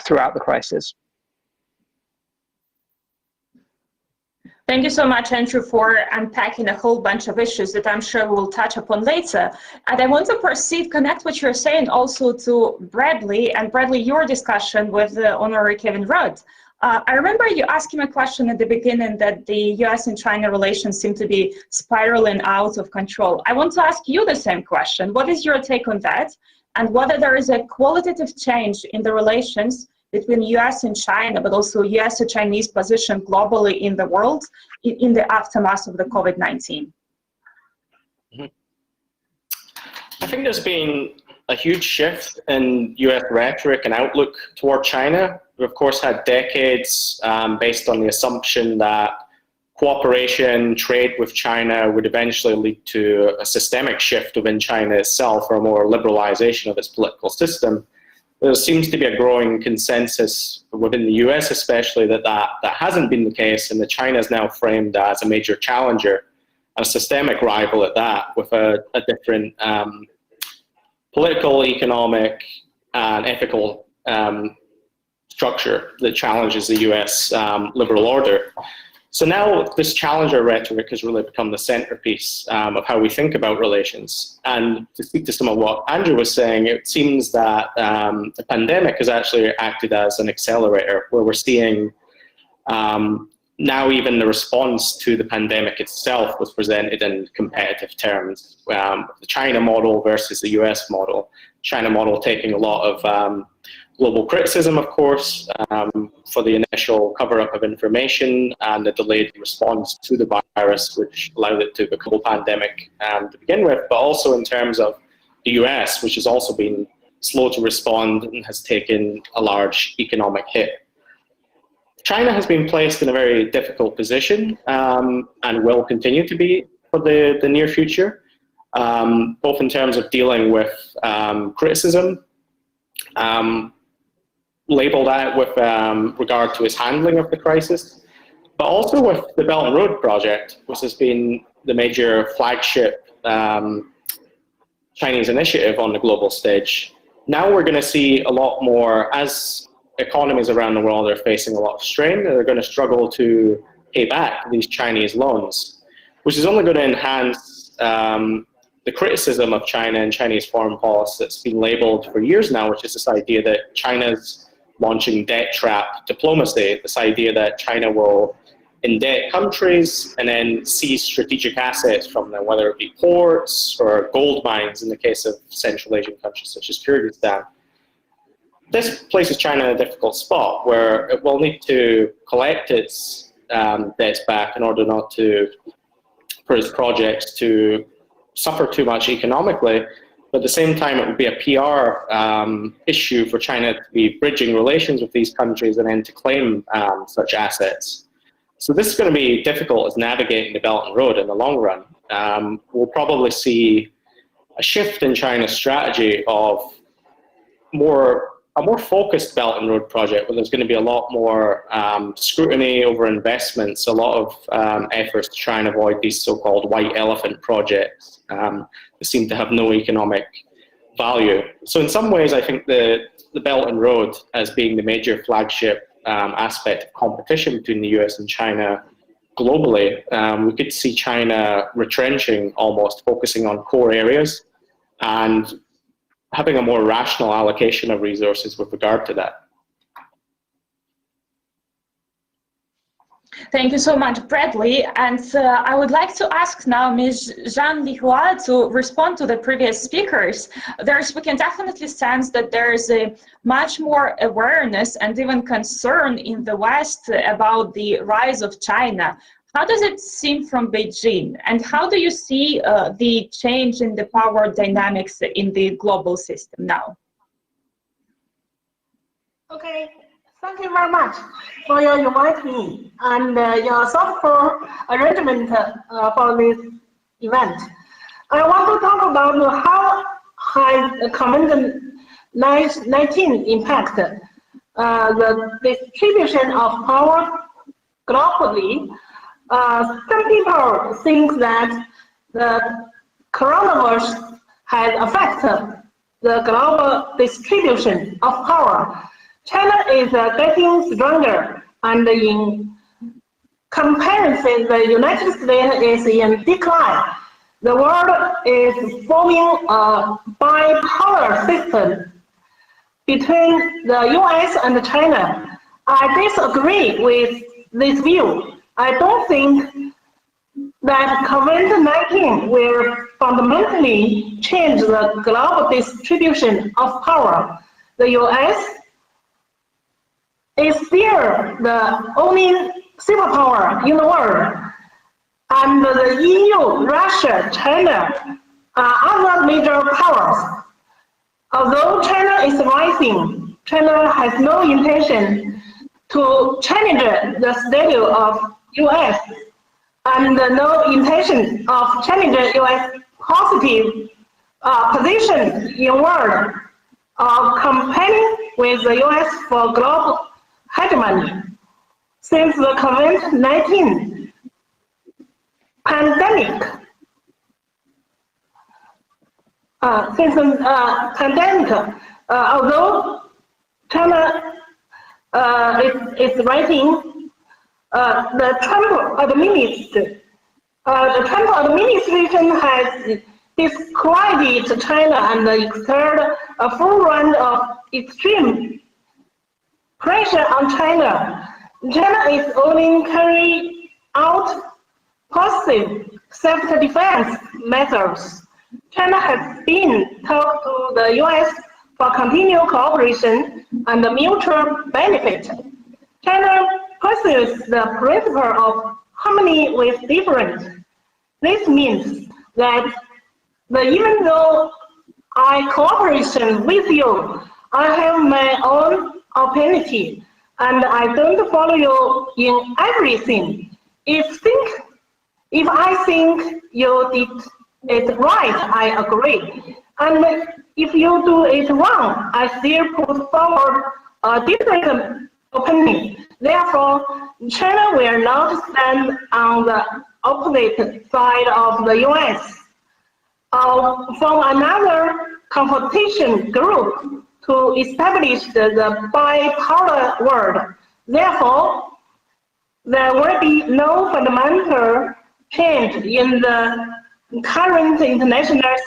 throughout the crisis. Thank you so much, Andrew, for unpacking a whole bunch of issues that I'm sure we'll touch upon later. And I want to proceed, connect what you're saying also to Bradley, and Bradley, your discussion with the Honorary Kevin Rudd. I remember you asking a question at the beginning that the US and China relations seem to be spiraling out of control. I want to ask you the same question. What is your take on that? And whether there is a qualitative change in the relations between US and China, but also US and Chinese position globally in the world in the aftermath of the COVID-19? I think there's been a huge shift in US rhetoric and outlook toward China. We've of course had decades based on the assumption that cooperation, trade with China would eventually lead to a systemic shift within China itself, or a more liberalization of its political system. There seems to be a growing consensus within the US especially that hasn't been the case, and that China is now framed as a major challenger, a systemic rival at that, with a different political, economic, and ethical structure that challenges the US liberal order. So now this challenger rhetoric has really become the centerpiece of how we think about relations. And to speak to some of what Andrew was saying, it seems that the pandemic has actually acted as an accelerator, where we're seeing now even the response to the pandemic itself was presented in competitive terms. The China model versus the US model. China model taking a lot of global criticism, of course, for the initial cover-up of information and the delayed response to the virus, which allowed it to become a pandemic to begin with, but also in terms of the US, which has also been slow to respond and has taken a large economic hit. China has been placed in a very difficult position and will continue to be for the near future, both in terms of dealing with criticism, labeled out with regard to its handling of the crisis, but also with the Belt and Road project, which has been the major flagship Chinese initiative on the global stage. Now we're going to see a lot more, as economies around the world are facing a lot of strain, they're going to struggle to pay back these Chinese loans, which is only going to enhance the criticism of China and Chinese foreign policy that's been labeled for years now, which is this idea that China's launching debt trap diplomacy, this idea that China will indebt countries and then seize strategic assets from them, whether it be ports or gold mines in the case of Central Asian countries such as Kyrgyzstan. This places China in a difficult spot where it will need to collect its debts back in order not to, for its projects to suffer too much economically. But at the same time, it would be a PR issue for China to be bridging relations with these countries and then to claim such assets. So this is going to be difficult as navigating the Belt and Road in the long run. We'll probably see a shift in China's strategy of a more focused Belt and Road project, where there's going to be a lot more scrutiny over investments, a lot of efforts to try and avoid these so-called white elephant projects that seem to have no economic value. So in some ways, I think the Belt and Road, as being the major flagship aspect of competition between the US and China globally, we could see China retrenching almost, focusing on core areas and having a more rational allocation of resources with regard to that. Thank you so much, Bradley. And I would like to ask now Ms. Zhang Lihua to respond to the previous speakers. We can definitely sense that there is a much more awareness and even concern in the West about the rise of China. How does it seem from Beijing? And how do you see the change in the power dynamics in the global system now? Okay. Thank you very much for your inviting me and your thoughtful arrangement for this event. I want to talk about how has COVID-19 impacted the distribution of power globally. Some people think that the coronavirus has affected the global distribution of power. China is getting stronger, and in comparison, the United States is in decline. The world is forming a bipolar system between the US and China. I disagree with this view. I don't think that COVID-19 will fundamentally change the global distribution of power. The US is still the only superpower in the world, and the EU, Russia, China are other major powers. Although China is rising, China has no intention to challenge the status of US and no intention of challenging US positive position in world of competing with the US for global hegemony. Since the COVID-19 pandemic, although China is writing the Trump administration has discredited China and exerted a full round of extreme pressure on China. China is only carrying out passive self-defense measures. China has been talked to the US for continued cooperation and mutual benefit. China pursues the principle of harmony with difference. This means that even though I cooperation with you, I have my own opinion and I don't follow you in everything. If I think you did it right, I agree. And if you do it wrong, I still put forward a different opinion. Therefore, China will not stand on the opposite side of the US. From another competition group to establish the bipolar world. Therefore, there will be no fundamental change in the current international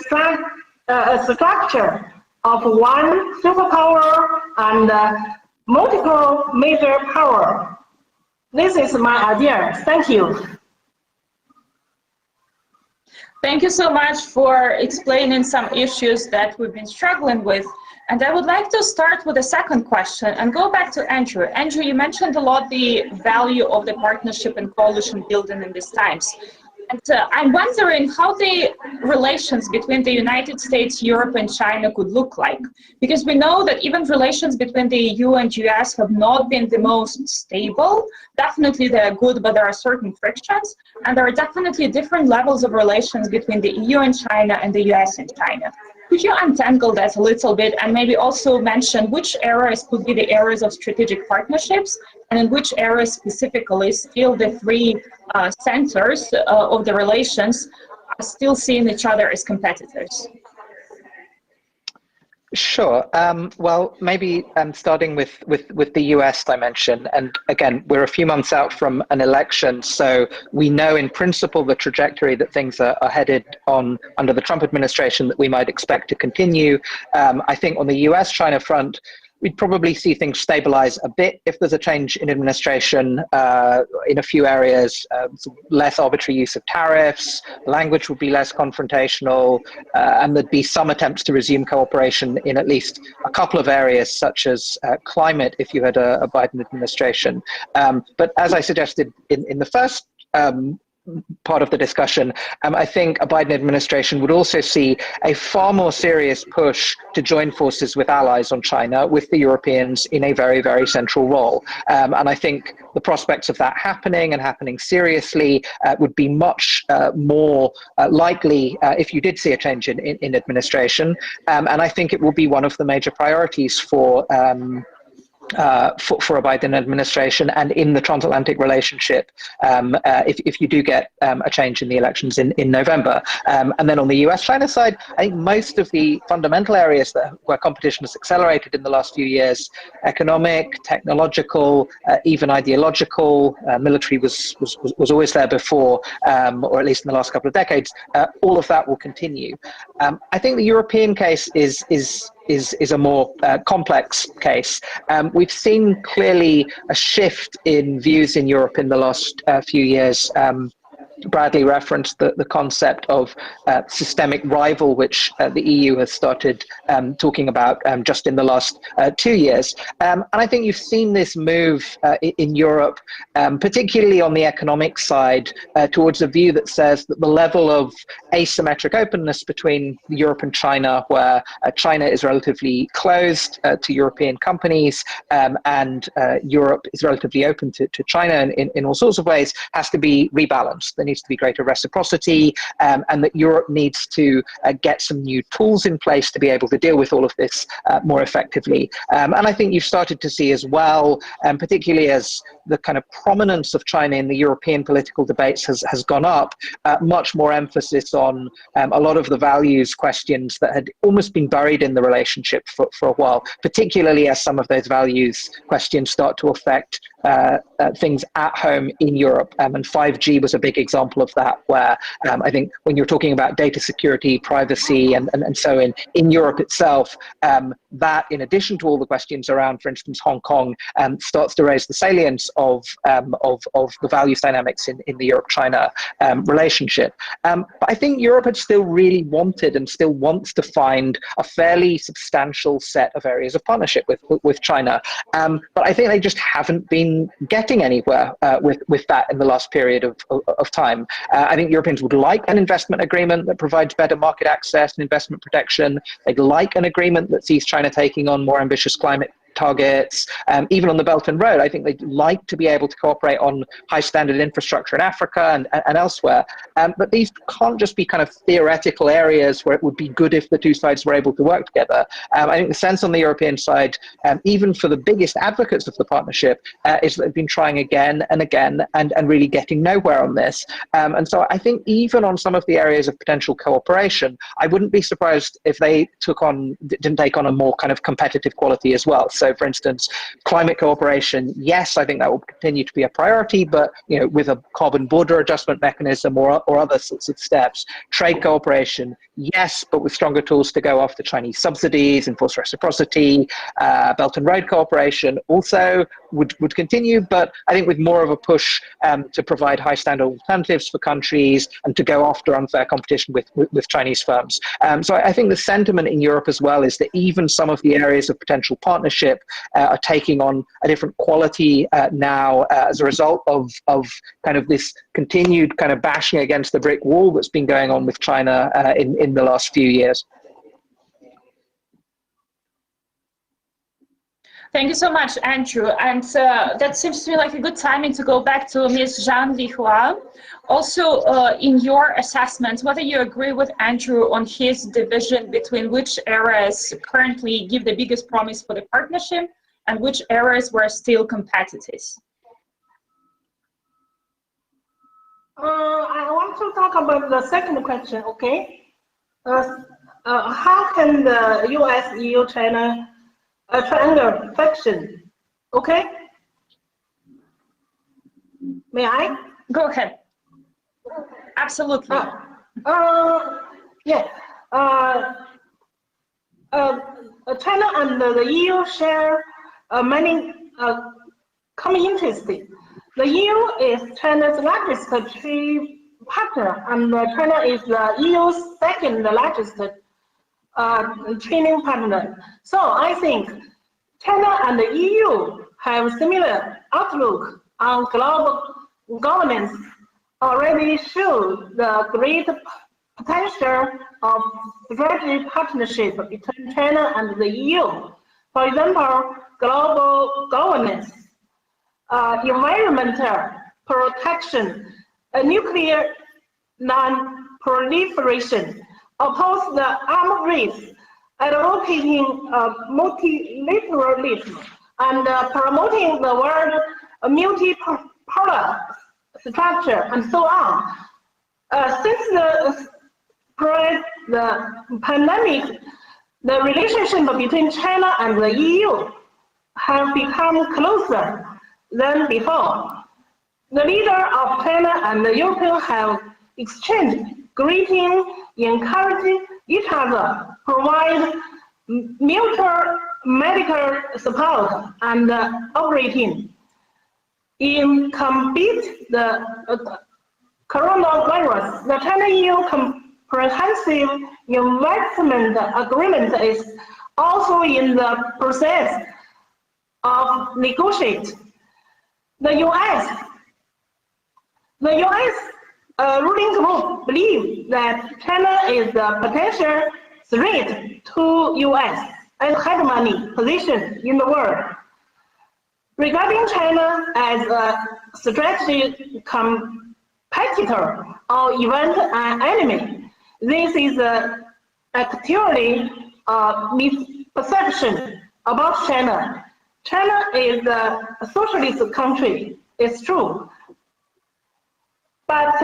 structure of one superpower and multiple major power. This is my idea. Thank you. Thank you so much for explaining some issues that we've been struggling with. And I would like to start with a second question and go back to Andrew. Andrew, you mentioned a lot the value of the partnership and coalition building in these times. And I'm wondering how the relations between the United States, Europe, and China could look like. Because we know that even relations between the EU and US have not been the most stable. Definitely they're good, but there are certain frictions. And there are definitely different levels of relations between the EU and China and the US and China. Could you untangle that a little bit and maybe also mention which areas could be the areas of strategic partnerships and in which areas specifically still the three centers of the relations are still seeing each other as competitors? Sure. Well, maybe starting with the US dimension, and again, we're a few months out from an election, so we know in principle the trajectory that things are headed on under the Trump administration that we might expect to continue. I think on the US-China front, we'd probably see things stabilize a bit if there's a change in administration in a few areas, less arbitrary use of tariffs, language would be less confrontational, and there'd be some attempts to resume cooperation in at least a couple of areas, such as climate, if you had a Biden administration. But as I suggested in the first part of the discussion, I think a Biden administration would also see a far more serious push to join forces with allies on China, with the Europeans in a very, very central role. And I think the prospects of that happening and happening seriously would be much more likely if you did see a change in administration. And I think it will be one of the major priorities for a Biden administration and in the transatlantic relationship if you do get a change in the elections in November. And then on the US-China side, I think most of the fundamental areas where competition has accelerated in the last few years, economic, technological, even ideological, military was always there before, or at least in the last couple of decades, all of that will continue. I think the European case is a more complex case. We've seen clearly a shift in views in Europe in the last few years. Bradley referenced the concept of systemic rival, which the EU has started talking about just in the last 2 years. And I think you've seen this move in Europe, particularly on the economic side, towards a view that says that the level of asymmetric openness between Europe and China, where China is relatively closed to European companies and Europe is relatively open to China in all sorts of ways, has to be rebalanced. There needs needs to be greater reciprocity, and that Europe needs to get some new tools in place to be able to deal with all of this more effectively. And I think you've started to see as well, particularly as the kind of prominence of China in the European political debates has gone up, much more emphasis on a lot of the values questions that had almost been buried in the relationship for a while, particularly as some of those values questions start to affect things at home in Europe. And 5G was a big example of that, where I think when you're talking about data security, privacy, and so in Europe itself, that in addition to all the questions around, for instance, Hong Kong, starts to raise the salience of the values dynamics in the Europe-China relationship. But I think Europe had still really wanted and still wants to find a fairly substantial set of areas of partnership with China. But I think they just haven't been getting anywhere with that in the last period of time. I think Europeans would like an investment agreement that provides better market access and investment protection. They'd like an agreement that sees China taking on more ambitious climate targets. Even on the Belt and Road, I think they'd like to be able to cooperate on high standard infrastructure in Africa and elsewhere. But these can't just be kind of theoretical areas where it would be good if the two sides were able to work together. I think the sense on the European side, even for the biggest advocates of the partnership, is that they've been trying again and again and really getting nowhere on this. And so I think even on some of the areas of potential cooperation, I wouldn't be surprised if they didn't take on a more kind of competitive quality as well. So, for instance, climate cooperation, yes, I think that will continue to be a priority, but with a carbon border adjustment mechanism or other sorts of steps. Trade cooperation, yes, but with stronger tools to go after Chinese subsidies, enforce reciprocity. Belt and Road cooperation also would continue, but I think with more of a push to provide high standard alternatives for countries and to go after unfair competition with Chinese firms. So I think the sentiment in Europe as well is that even some of the areas of potential partnership are taking on a different quality now as a result of kind of this continued kind of bashing against the brick wall that's been going on with China in the last few years. Thank you so much, Andrew. And that seems to me like a good timing to go back to Ms. Zhang Lihua. Also, in your assessment, whether you agree with Andrew on his division between which areas currently give the biggest promise for the partnership and which areas were still competitors. I want to talk about the second question, okay? How can the US, EU, China triangle function? Okay? May I? Go ahead. Absolutely. Yeah. China and the EU share many common interests. The EU is China's largest trade partner, and China is the EU's second largest trading partner. So I think China and the EU have similar outlook on global governance, already show the great potential of strategic partnership between China and the EU. For example, global governance, environmental protection, nuclear non-proliferation, oppose the arms race, advocating multilateralism, and promoting the world multipolar structure, and so on. Since the pandemic, the relationship between China and the EU have become closer than before. The leaders of China and the Europe have exchanged greetings, encouraging each other, provide mutual medical support, and operating in combat the coronavirus. The China-EU Comprehensive Investment Agreement is also in the process of negotiate. The U.S. ruling group believe that China is a potential threat to U.S. and hegemony position in the world. Regarding China as a strategic competitor, competitor or even an enemy. This is actually a misperception about China. China is a socialist country, it's true. But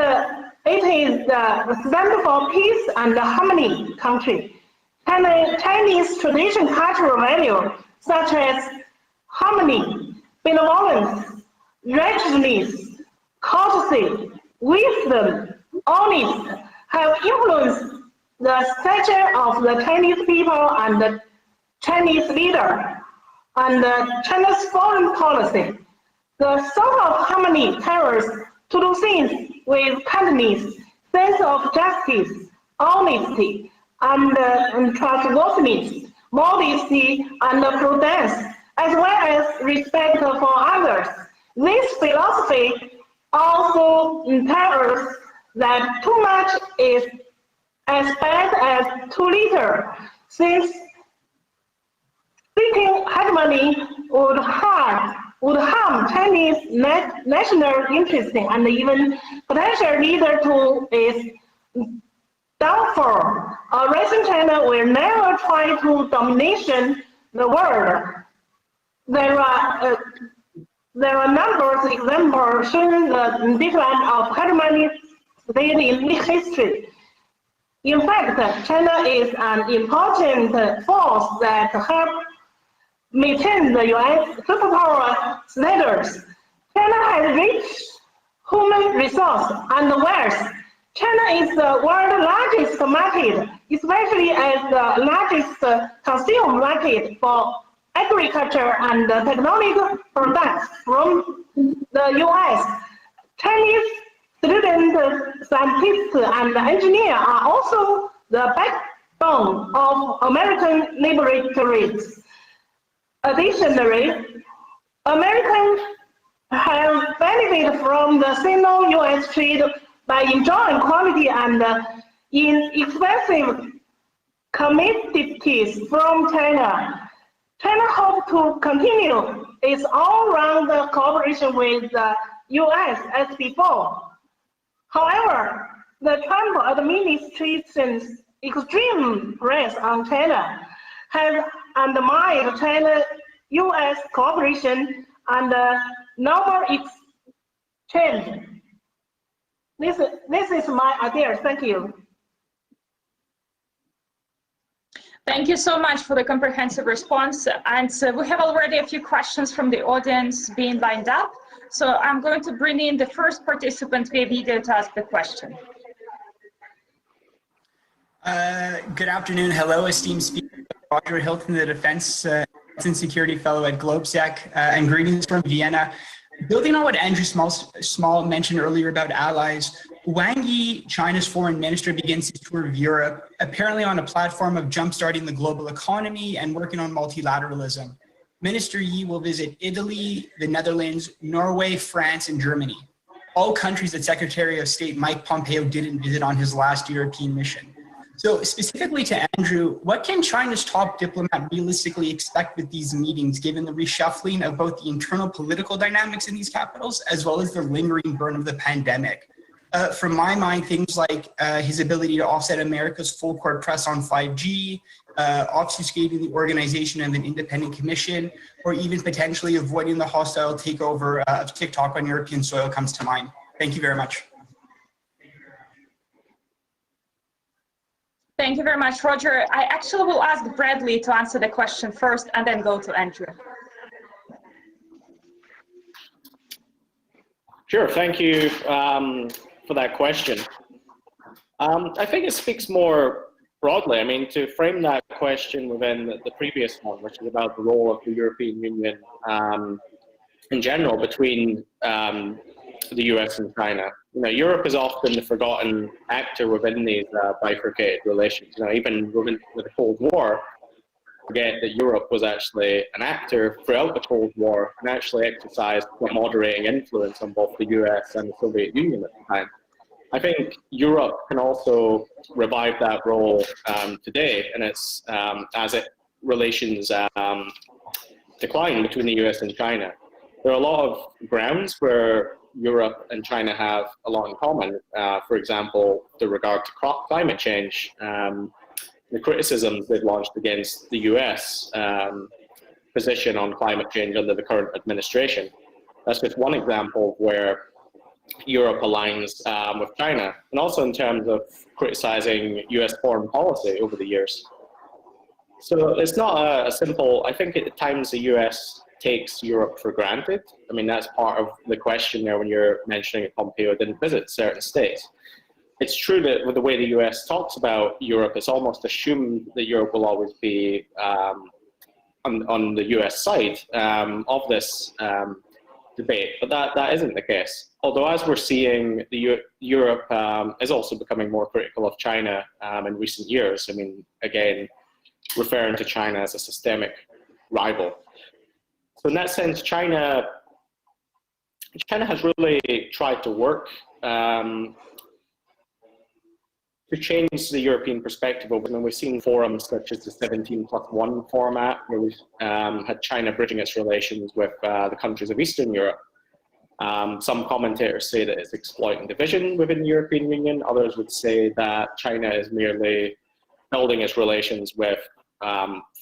it is the stand for peace and harmony country. Chinese traditional cultural values such as harmony, benevolence, righteousness, courtesy, wisdom, honesty have influenced the stature of the Chinese people and the Chinese leader and China's foreign policy. The sort of harmony tells to do things with kindness, sense of justice, honesty, and trustworthiness, modesty, and prudence, as well as respect for others. This philosophy also tells us that too much is as bad as too little, since seeking hegemony would harm Chinese national interests and even potential leader to its downfall. A recent China will never try to domination the world. There are numerous examples showing the decline of hegemony state in history. In fact, China is an important force that helps maintain the U.S. superpower status. China has rich human resource and wealth. China is the world's largest market, especially as the largest consumer market for agriculture and technological products from the U.S. Chinese students, scientists, and engineers are also the backbone of American laboratories. Additionally, Americans have benefited from the Sino-US trade by enjoying quality and inexpensive commodities from China. China hopes to continue its all-round cooperation with the US as before. However, the Trump administration's extreme press on China has undermined China-US cooperation and normal exchange. This is my idea. Thank you. Thank you so much for the comprehensive response. And we have already a few questions from the audience being lined up. So I'm going to bring in the first participant via video to ask the question. Good afternoon. Hello, esteemed speaker. Roger Hilton, the Defense and Security Fellow at GlobeSec, and greetings from Vienna. Building on what Andrew Small mentioned earlier about allies, Wang Yi, China's foreign minister, begins his tour of Europe, apparently on a platform of jumpstarting the global economy and working on multilateralism. Minister Yi will visit Italy, the Netherlands, Norway, France, and Germany, all countries that Secretary of State Mike Pompeo didn't visit on his last European mission. So specifically to Andrew, what can China's top diplomat realistically expect with these meetings, given the reshuffling of both the internal political dynamics in these capitals, as well as the lingering burn of the pandemic? From my mind, things like his ability to offset America's full court press on 5G, obfuscating the organization of an independent commission, or even potentially avoiding the hostile takeover of TikTok on European soil comes to mind. Thank you very much. Thank you very much, Roger. I actually will ask Bradley to answer the question first and then go to Andrew. Sure, thank you for that question. I think it speaks more broadly. I mean, to frame that question within the previous one, which is about the role of the European Union in general between the US and China. You know, Europe is often the forgotten actor within these bifurcated relations. You know, even with the Cold War, forget that Europe was actually an actor throughout the Cold War and actually exercised a moderating influence on both the US and the Soviet Union at the time. I think Europe can also revive that role today, and it's as relations decline between the US and China. There are a lot of grounds where Europe and China have a lot in common. For example, with regard to climate change, the criticisms they've launched against the US position on climate change under the current administration. That's just one example where Europe aligns with China, and also in terms of criticizing US foreign policy over the years. So it's not a simple, I think at times the US takes Europe for granted. I mean, that's part of the question there when you're mentioning that Pompeo didn't visit certain states. It's true that with the way the US talks about Europe, it's almost assumed that Europe will always be on the US side of this debate, but that isn't the case. Although as we're seeing, Europe is also becoming more critical of China in recent years. I mean, again, referring to China as a systemic rival. So in that sense, China has really tried to work to change the European perspective over. I mean, we've seen forums such as the 17+1 format, where we've had China bridging its relations with the countries of Eastern Europe. Some commentators say that it's exploiting division within the European Union. Others would say that China is merely building its relations with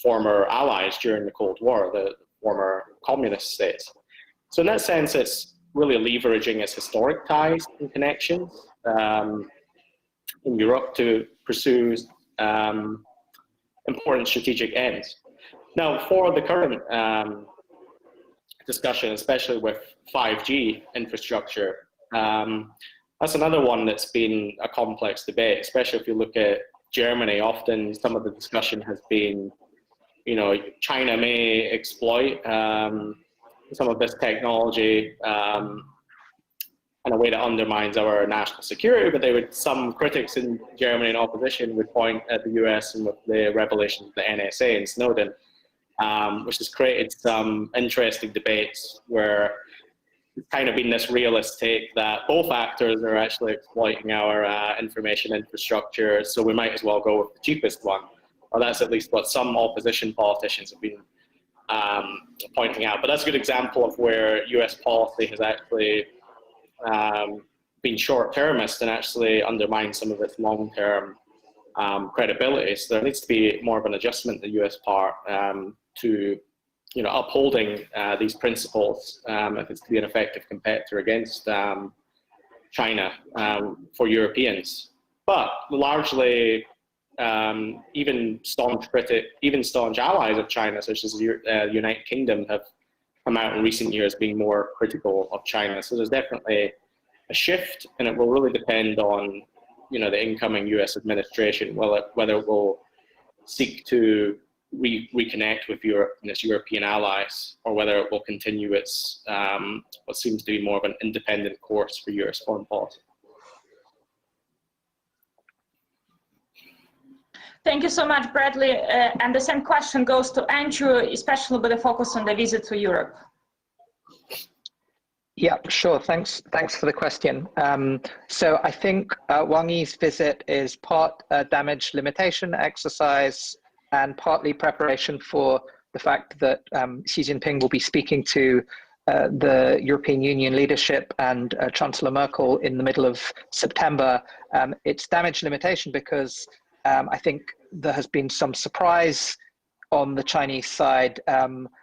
former allies during the Cold War, the former communist states. So in that sense, it's really leveraging its historic ties and connections in Europe to pursue important strategic ends. Now, for the current discussion, especially with 5G infrastructure, that's another one that's been a complex debate, especially if you look at Germany. Often some of the discussion has been, you know, China may exploit some of this technology in a way that undermines our national security, but some critics in Germany in opposition would point at the US and with the revelations of the NSA and Snowden, which has created some interesting debates where it's kind of been this realist take that both actors are actually exploiting our information infrastructure, so we might as well go with the cheapest one. Or that's at least what some opposition politicians have been pointing out. But that's a good example of where US policy has actually been short-termist and actually undermined some of its long-term credibility. So there needs to be more of an adjustment on the US part to, you know, upholding these principles if it's to be an effective competitor against China for Europeans. But largely, even staunch allies of China, such as the United Kingdom, have come out in recent years being more critical of China. So there's definitely a shift, and it will really depend on, you know, the incoming US administration, whether it will seek to reconnect with Europe and its European allies, or whether it will continue its what seems to be more of an independent course for US foreign policy. Thank you so much, Bradley. And the same question goes to Andrew, especially with a focus on the visit to Europe. Yeah, sure. Thanks for the question. So I think Wang Yi's visit is part damage limitation exercise and partly preparation for the fact that Xi Jinping will be speaking to the European Union leadership and Chancellor Merkel in the middle of September. It's damage limitation because I think there has been some surprise on the Chinese side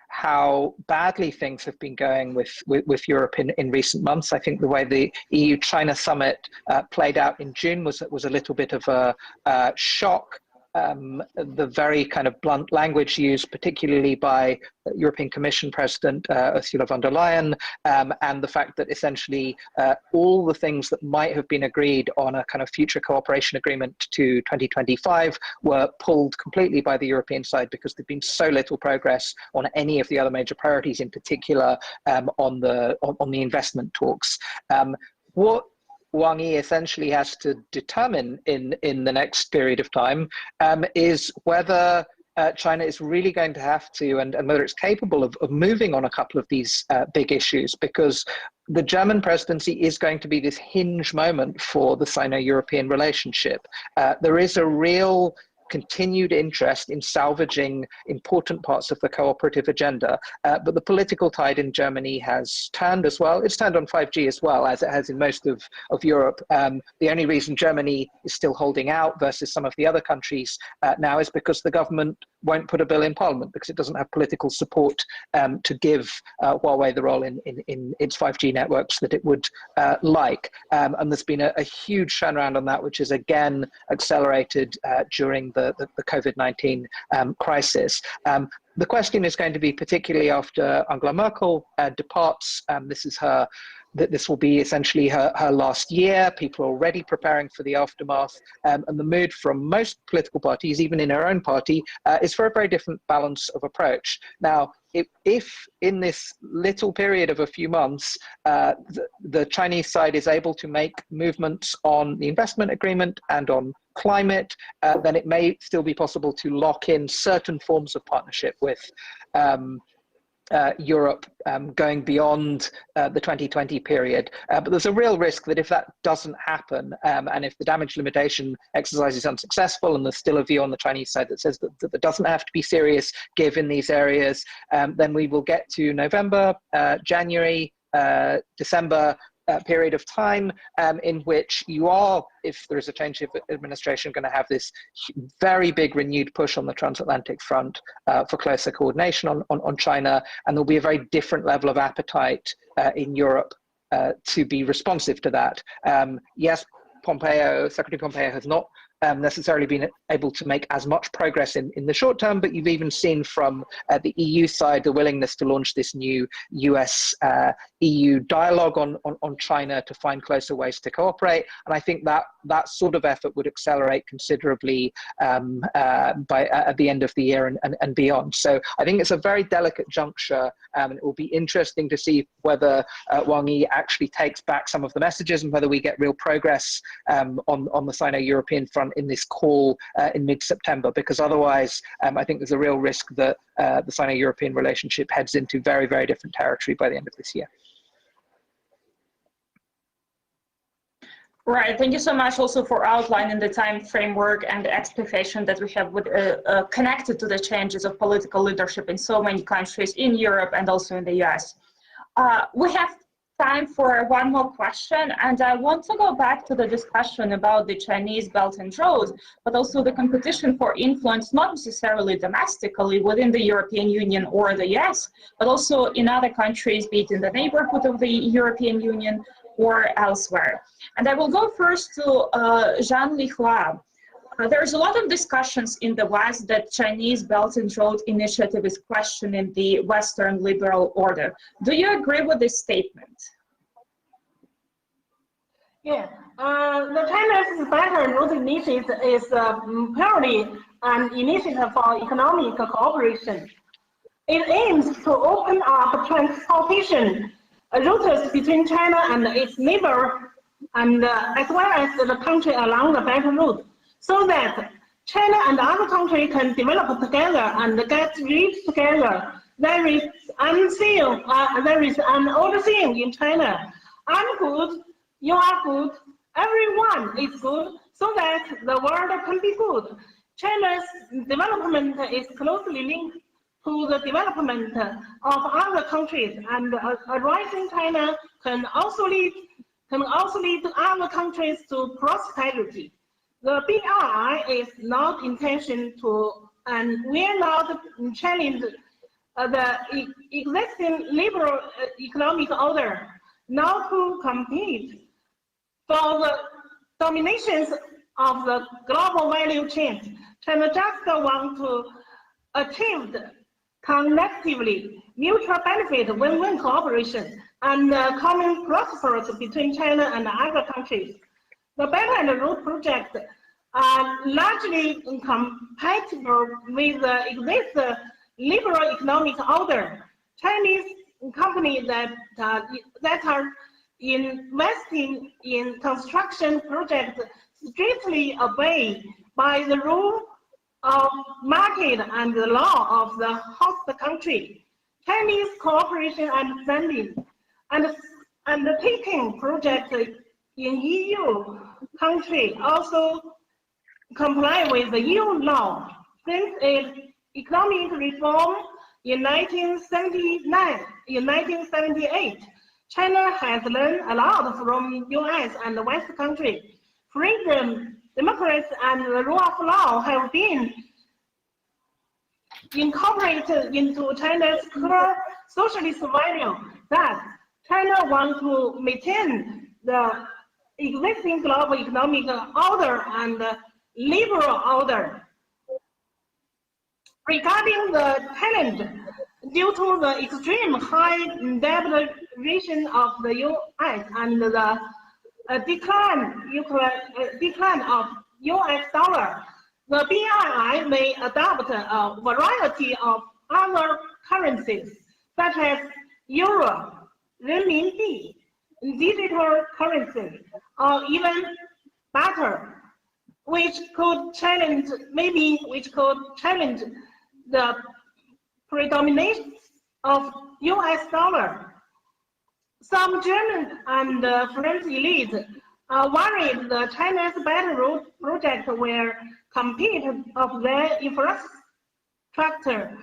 how badly things have been going with Europe in recent months. I think the way the EU-China summit played out in June was a little bit of a shock. The very kind of blunt language used, particularly by European Commission President Ursula von der Leyen, and the fact that essentially all the things that might have been agreed on a kind of future cooperation agreement to 2025 were pulled completely by the European side because there'd been so little progress on any of the other major priorities, in particular on the investment talks. What Wang Yi essentially has to determine in the next period of time is whether China is really going to have to, and whether it's capable of moving on a couple of these big issues, because the German presidency is going to be this hinge moment for the Sino-European relationship. There is a real continued interest in salvaging important parts of the cooperative agenda. But the political tide in Germany has turned as well. It's turned on 5G as well, as it has in most of Europe. The only reason Germany is still holding out versus some of the other countries now is because the government won't put a bill in parliament because it doesn't have political support to give Huawei the role in its 5G networks that it would like. And there's been a huge turnaround on that, which is again accelerated during the COVID-19 crisis. The question is going to be, particularly after Angela Merkel departs, this will be essentially her last year. People are already preparing for the aftermath, and the mood from most political parties, even in her own party, is for a very different balance of approach. Now, if in this little period of a few months, the Chinese side is able to make movements on the investment agreement and on climate, then it may still be possible to lock in certain forms of partnership with Europe going beyond the 2020 period. But there's a real risk that if that doesn't happen, and if the damage limitation exercise is unsuccessful, and there's still a view on the Chinese side that says that there doesn't have to be serious give in these areas, then we will get to November, January, December period of time in which you are, if there is a change of administration, going to have this very big renewed push on the transatlantic front for closer coordination on China, and there'll be a very different level of appetite in Europe to be responsive to that. Yes, Secretary Pompeo has not necessarily been able to make as much progress in the short term, but you've even seen from the EU side the willingness to launch this new US-EU dialogue on China to find closer ways to cooperate. And I think that sort of effort would accelerate considerably at the end of the year and beyond. So I think it's a very delicate juncture, and it will be interesting to see whether Wang Yi actually takes back some of the messages and whether we get real progress on the Sino-European front in this call in mid-September, because otherwise I think there's a real risk that the Sino-European relationship heads into very, very different territory by the end of this year. Right. Thank you so much also for outlining the time framework and the expectation that we have with, connected to the changes of political leadership in so many countries in Europe and also in the US. We have time for one more question, and I want to go back to the discussion about the Chinese Belt and Road, but also the competition for influence, not necessarily domestically within the European Union or the US, but also in other countries, be it in the neighborhood of the European Union or elsewhere. And I will go first to Zhang Lihua. There's a lot of discussions in the West that Chinese Belt and Road Initiative is questioning the Western liberal order. Do you agree with this statement? Yeah, the China's Belt and Road Initiative is purely an initiative for economic cooperation. It aims to open up transportation routes between China and its neighbor, and as well as the country along the Belt Road, so that China and other countries can develop together and get rich together. There is an old saying in China: I'm good, you are good, everyone is good, so that the world can be good. China's development is closely linked to the development of other countries, and a rising China can also lead other countries to prosperity. The BRI is not intention to, and will not challenge the existing liberal economic order, not to compete for the dominations of the global value chain. China just want to achieve collectively mutual benefit, win-win cooperation, and common prosperity between China and other countries. The Belt and Road project are largely compatible with the existing liberal economic order. Chinese companies that are investing in construction projects strictly obey by the rule of market and the law of the host country. Chinese cooperation and funding and undertaking projects in EU country also comply with the EU law. Since its economic reform in 1978, China has learned a lot from US and West countries. Freedom, democracy, and the rule of law have been incorporated into China's core socialist value. Thus, China wants to maintain the existing global economic order and liberal order. Regarding the challenge, due to the extreme high debt ratio of the US and the decline of US dollar, the BRI may adopt a variety of other currencies, such as euro, renminbi, digital currency, or even better, which could challenge the predominance of US dollar. Some German and French elites are worried the Chinese Belt and Road project will compete of their infrastructure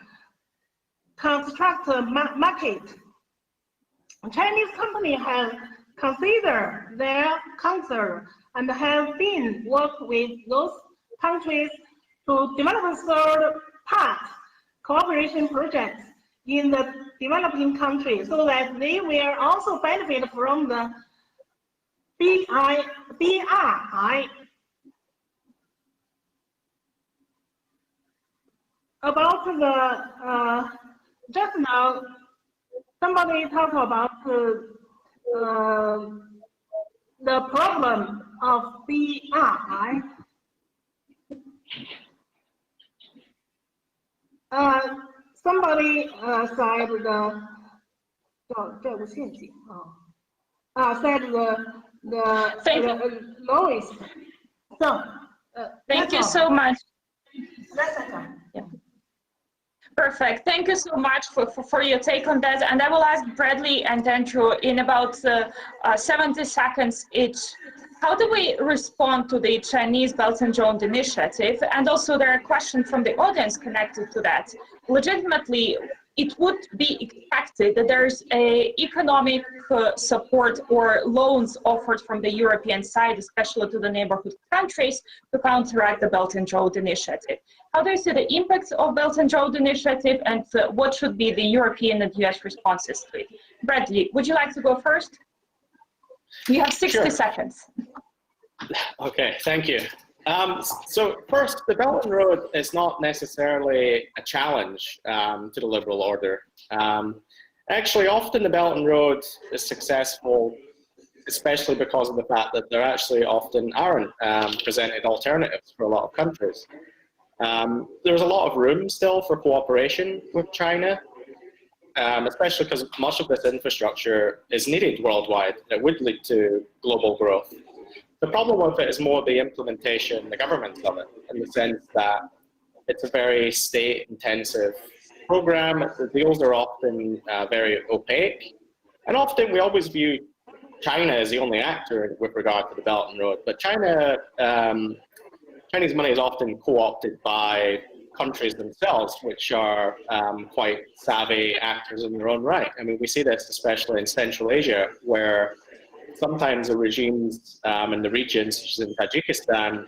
market. Chinese companies have considered their concern and have been working with those countries to develop third-party cooperation projects in the developing countries so that they will also benefit from the BRI. About the, just now, somebody talked about the problem of BRI. Somebody said the lowest. So thank you so much. Yeah. Perfect. Thank you so much for your take on that. And I will ask Bradley and Andrew in about 70 seconds each. How do we respond to the Chinese Belt and Road Initiative? And also there are questions from the audience connected to that. Legitimately, it would be expected that there's a economic support or loans offered from the European side, especially to the neighborhood countries, to counteract the Belt and Road Initiative. How do you see the impacts of Belt and Road Initiative, and what should be the European and US responses to it? Bradley, would you like to go first? You have 60 seconds. Okay, thank you. So first, the Belt and Road is not necessarily a challenge to the liberal order. Actually, often the Belt and Road is successful, especially because of the fact that there actually often aren't presented alternatives for a lot of countries. There's a lot of room still for cooperation with China, especially because much of this infrastructure is needed worldwide. It would lead to global growth. The problem with it is more the implementation, the governance of it, in the sense that it's a very state-intensive program. The deals are often very opaque, and often we always view China as the only actor with regard to the Belt and Road. But Chinese money is often co-opted by countries themselves, which are quite savvy actors in their own right. I mean, we see this especially in Central Asia, where sometimes the regimes in the regions, such as in Tajikistan,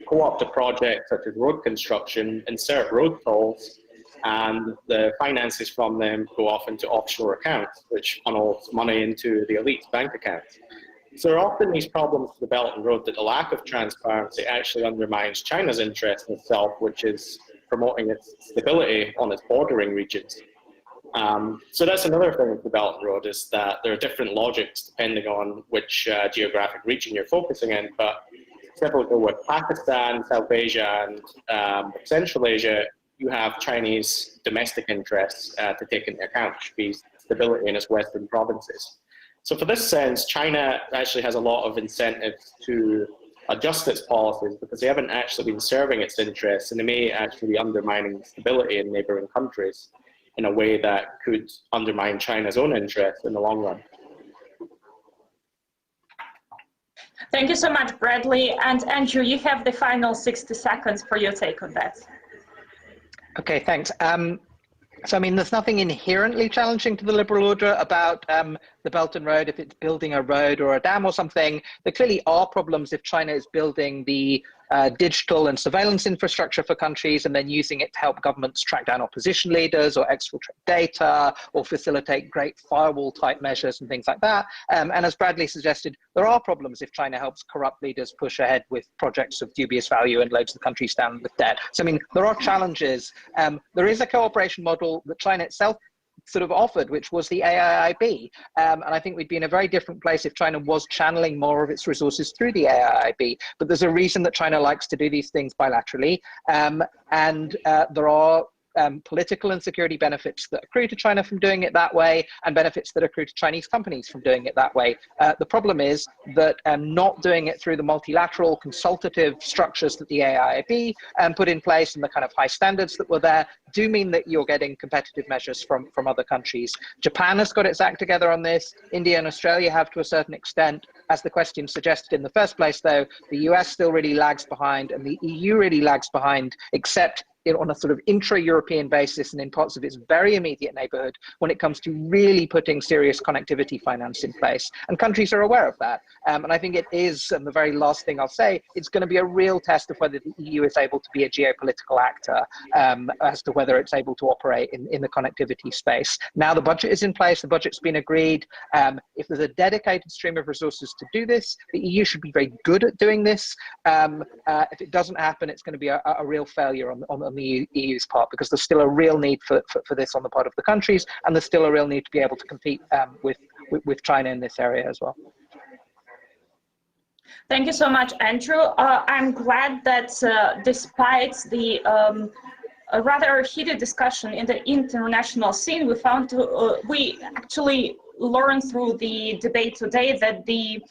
co-opt a project such as road construction, insert road tolls, and the finances from them go off into offshore accounts, which funnels money into the elite's bank accounts. So there are often these problems with the Belt and Road that the lack of transparency actually undermines China's interest in itself, which is promoting its stability on its bordering regions. So that's another thing with the Belt and Road, is that there are different logics depending on which geographic region you're focusing in. But typically with Pakistan, South Asia, and Central Asia, you have Chinese domestic interests to take into account, which would be stability in its western provinces. So for this sense, China actually has a lot of incentives to adjust its policies because they haven't actually been serving its interests, and they may actually be undermining stability in neighboring countries in a way that could undermine China's own interests in the long run. Thank you so much, Bradley. And Andrew, you have the final 60 seconds for your take on that. Okay, thanks. So, I mean, there's nothing inherently challenging to the liberal order about the Belt and Road, if it's building a road or a dam or something. There clearly are problems if China is building the digital and surveillance infrastructure for countries and then using it to help governments track down opposition leaders or exfiltrate data or facilitate great firewall type measures and things like that. And as Bradley suggested, there are problems if China helps corrupt leaders push ahead with projects of dubious value and loads the countries down with debt. So, I mean, there are challenges. There is a cooperation model that China itself sort of offered, which was the AIIB. And I think we'd be in a very different place if China was channeling more of its resources through the AIIB. But there's a reason that China likes to do these things bilaterally. And there are political and security benefits that accrue to China from doing it that way, and benefits that accrue to Chinese companies from doing it that way. The problem is that not doing it through the multilateral consultative structures that the AIIB put in place and the kind of high standards that were there do mean that you're getting competitive measures from other countries. Japan has got its act together on this. India and Australia have to a certain extent. As the question suggested in the first place, though, the US still really lags behind and the EU really lags behind, except on a sort of intra-European basis and in parts of its very immediate neighborhood when it comes to really putting serious connectivity finance in place. And countries are aware of that. And I think it is, and the very last thing I'll say, it's going to be a real test of whether the EU is able to be a geopolitical actor as to whether it's able to operate in the connectivity space. Now the budget is in place, the budget's been agreed. If there's a dedicated stream of resources to do this, the EU should be very good at doing this. If it doesn't happen, it's going to be a real failure on the EU's part, because there's still a real need for this on the part of the countries, and there's still a real need to be able to compete with China in this area as well. Thank you so much, Andrew. I'm glad that despite the rather heated discussion in the international scene, we actually learned through the debate today that the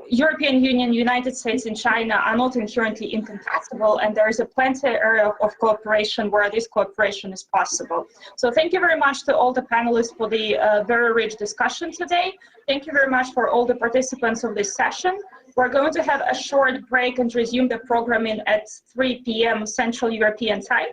European Union, United States, and China are not inherently incompatible, and there is a plenty area of cooperation where this cooperation is possible. So thank you very much to all the panelists for the very rich discussion today. Thank you very much for all the participants of this session. We're going to have a short break and resume the programming at 3 p.m. Central European Time.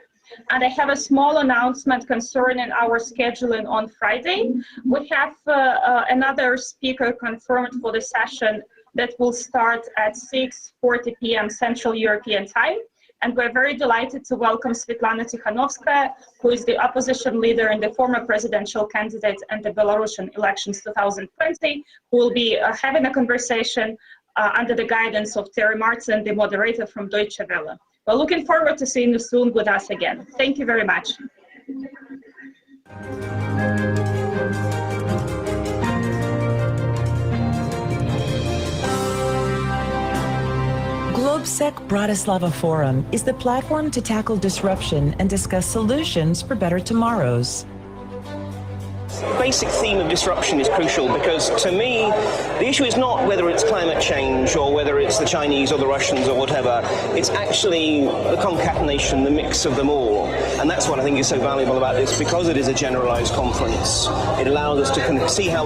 And I have a small announcement concerning our scheduling on Friday. We have another speaker confirmed for the session that will start at 6:40 p.m. Central European Time. And we're very delighted to welcome Svetlana Tikhanovskaya, who is the opposition leader and the former presidential candidate in the Belarusian elections 2020, who will be having a conversation under the guidance of Terry Martin, the moderator from Deutsche Welle. We're looking forward to seeing you soon with us again. Thank you very much. GlobeSec Bratislava Forum is the platform to tackle disruption and discuss solutions for better tomorrows. The basic theme of disruption is crucial because, to me, the issue is not whether it's climate change or whether it's the Chinese or the Russians or whatever. It's actually the concatenation, the mix of them all. And that's what I think is so valuable about this, because it is a generalized conference. It allows us to see how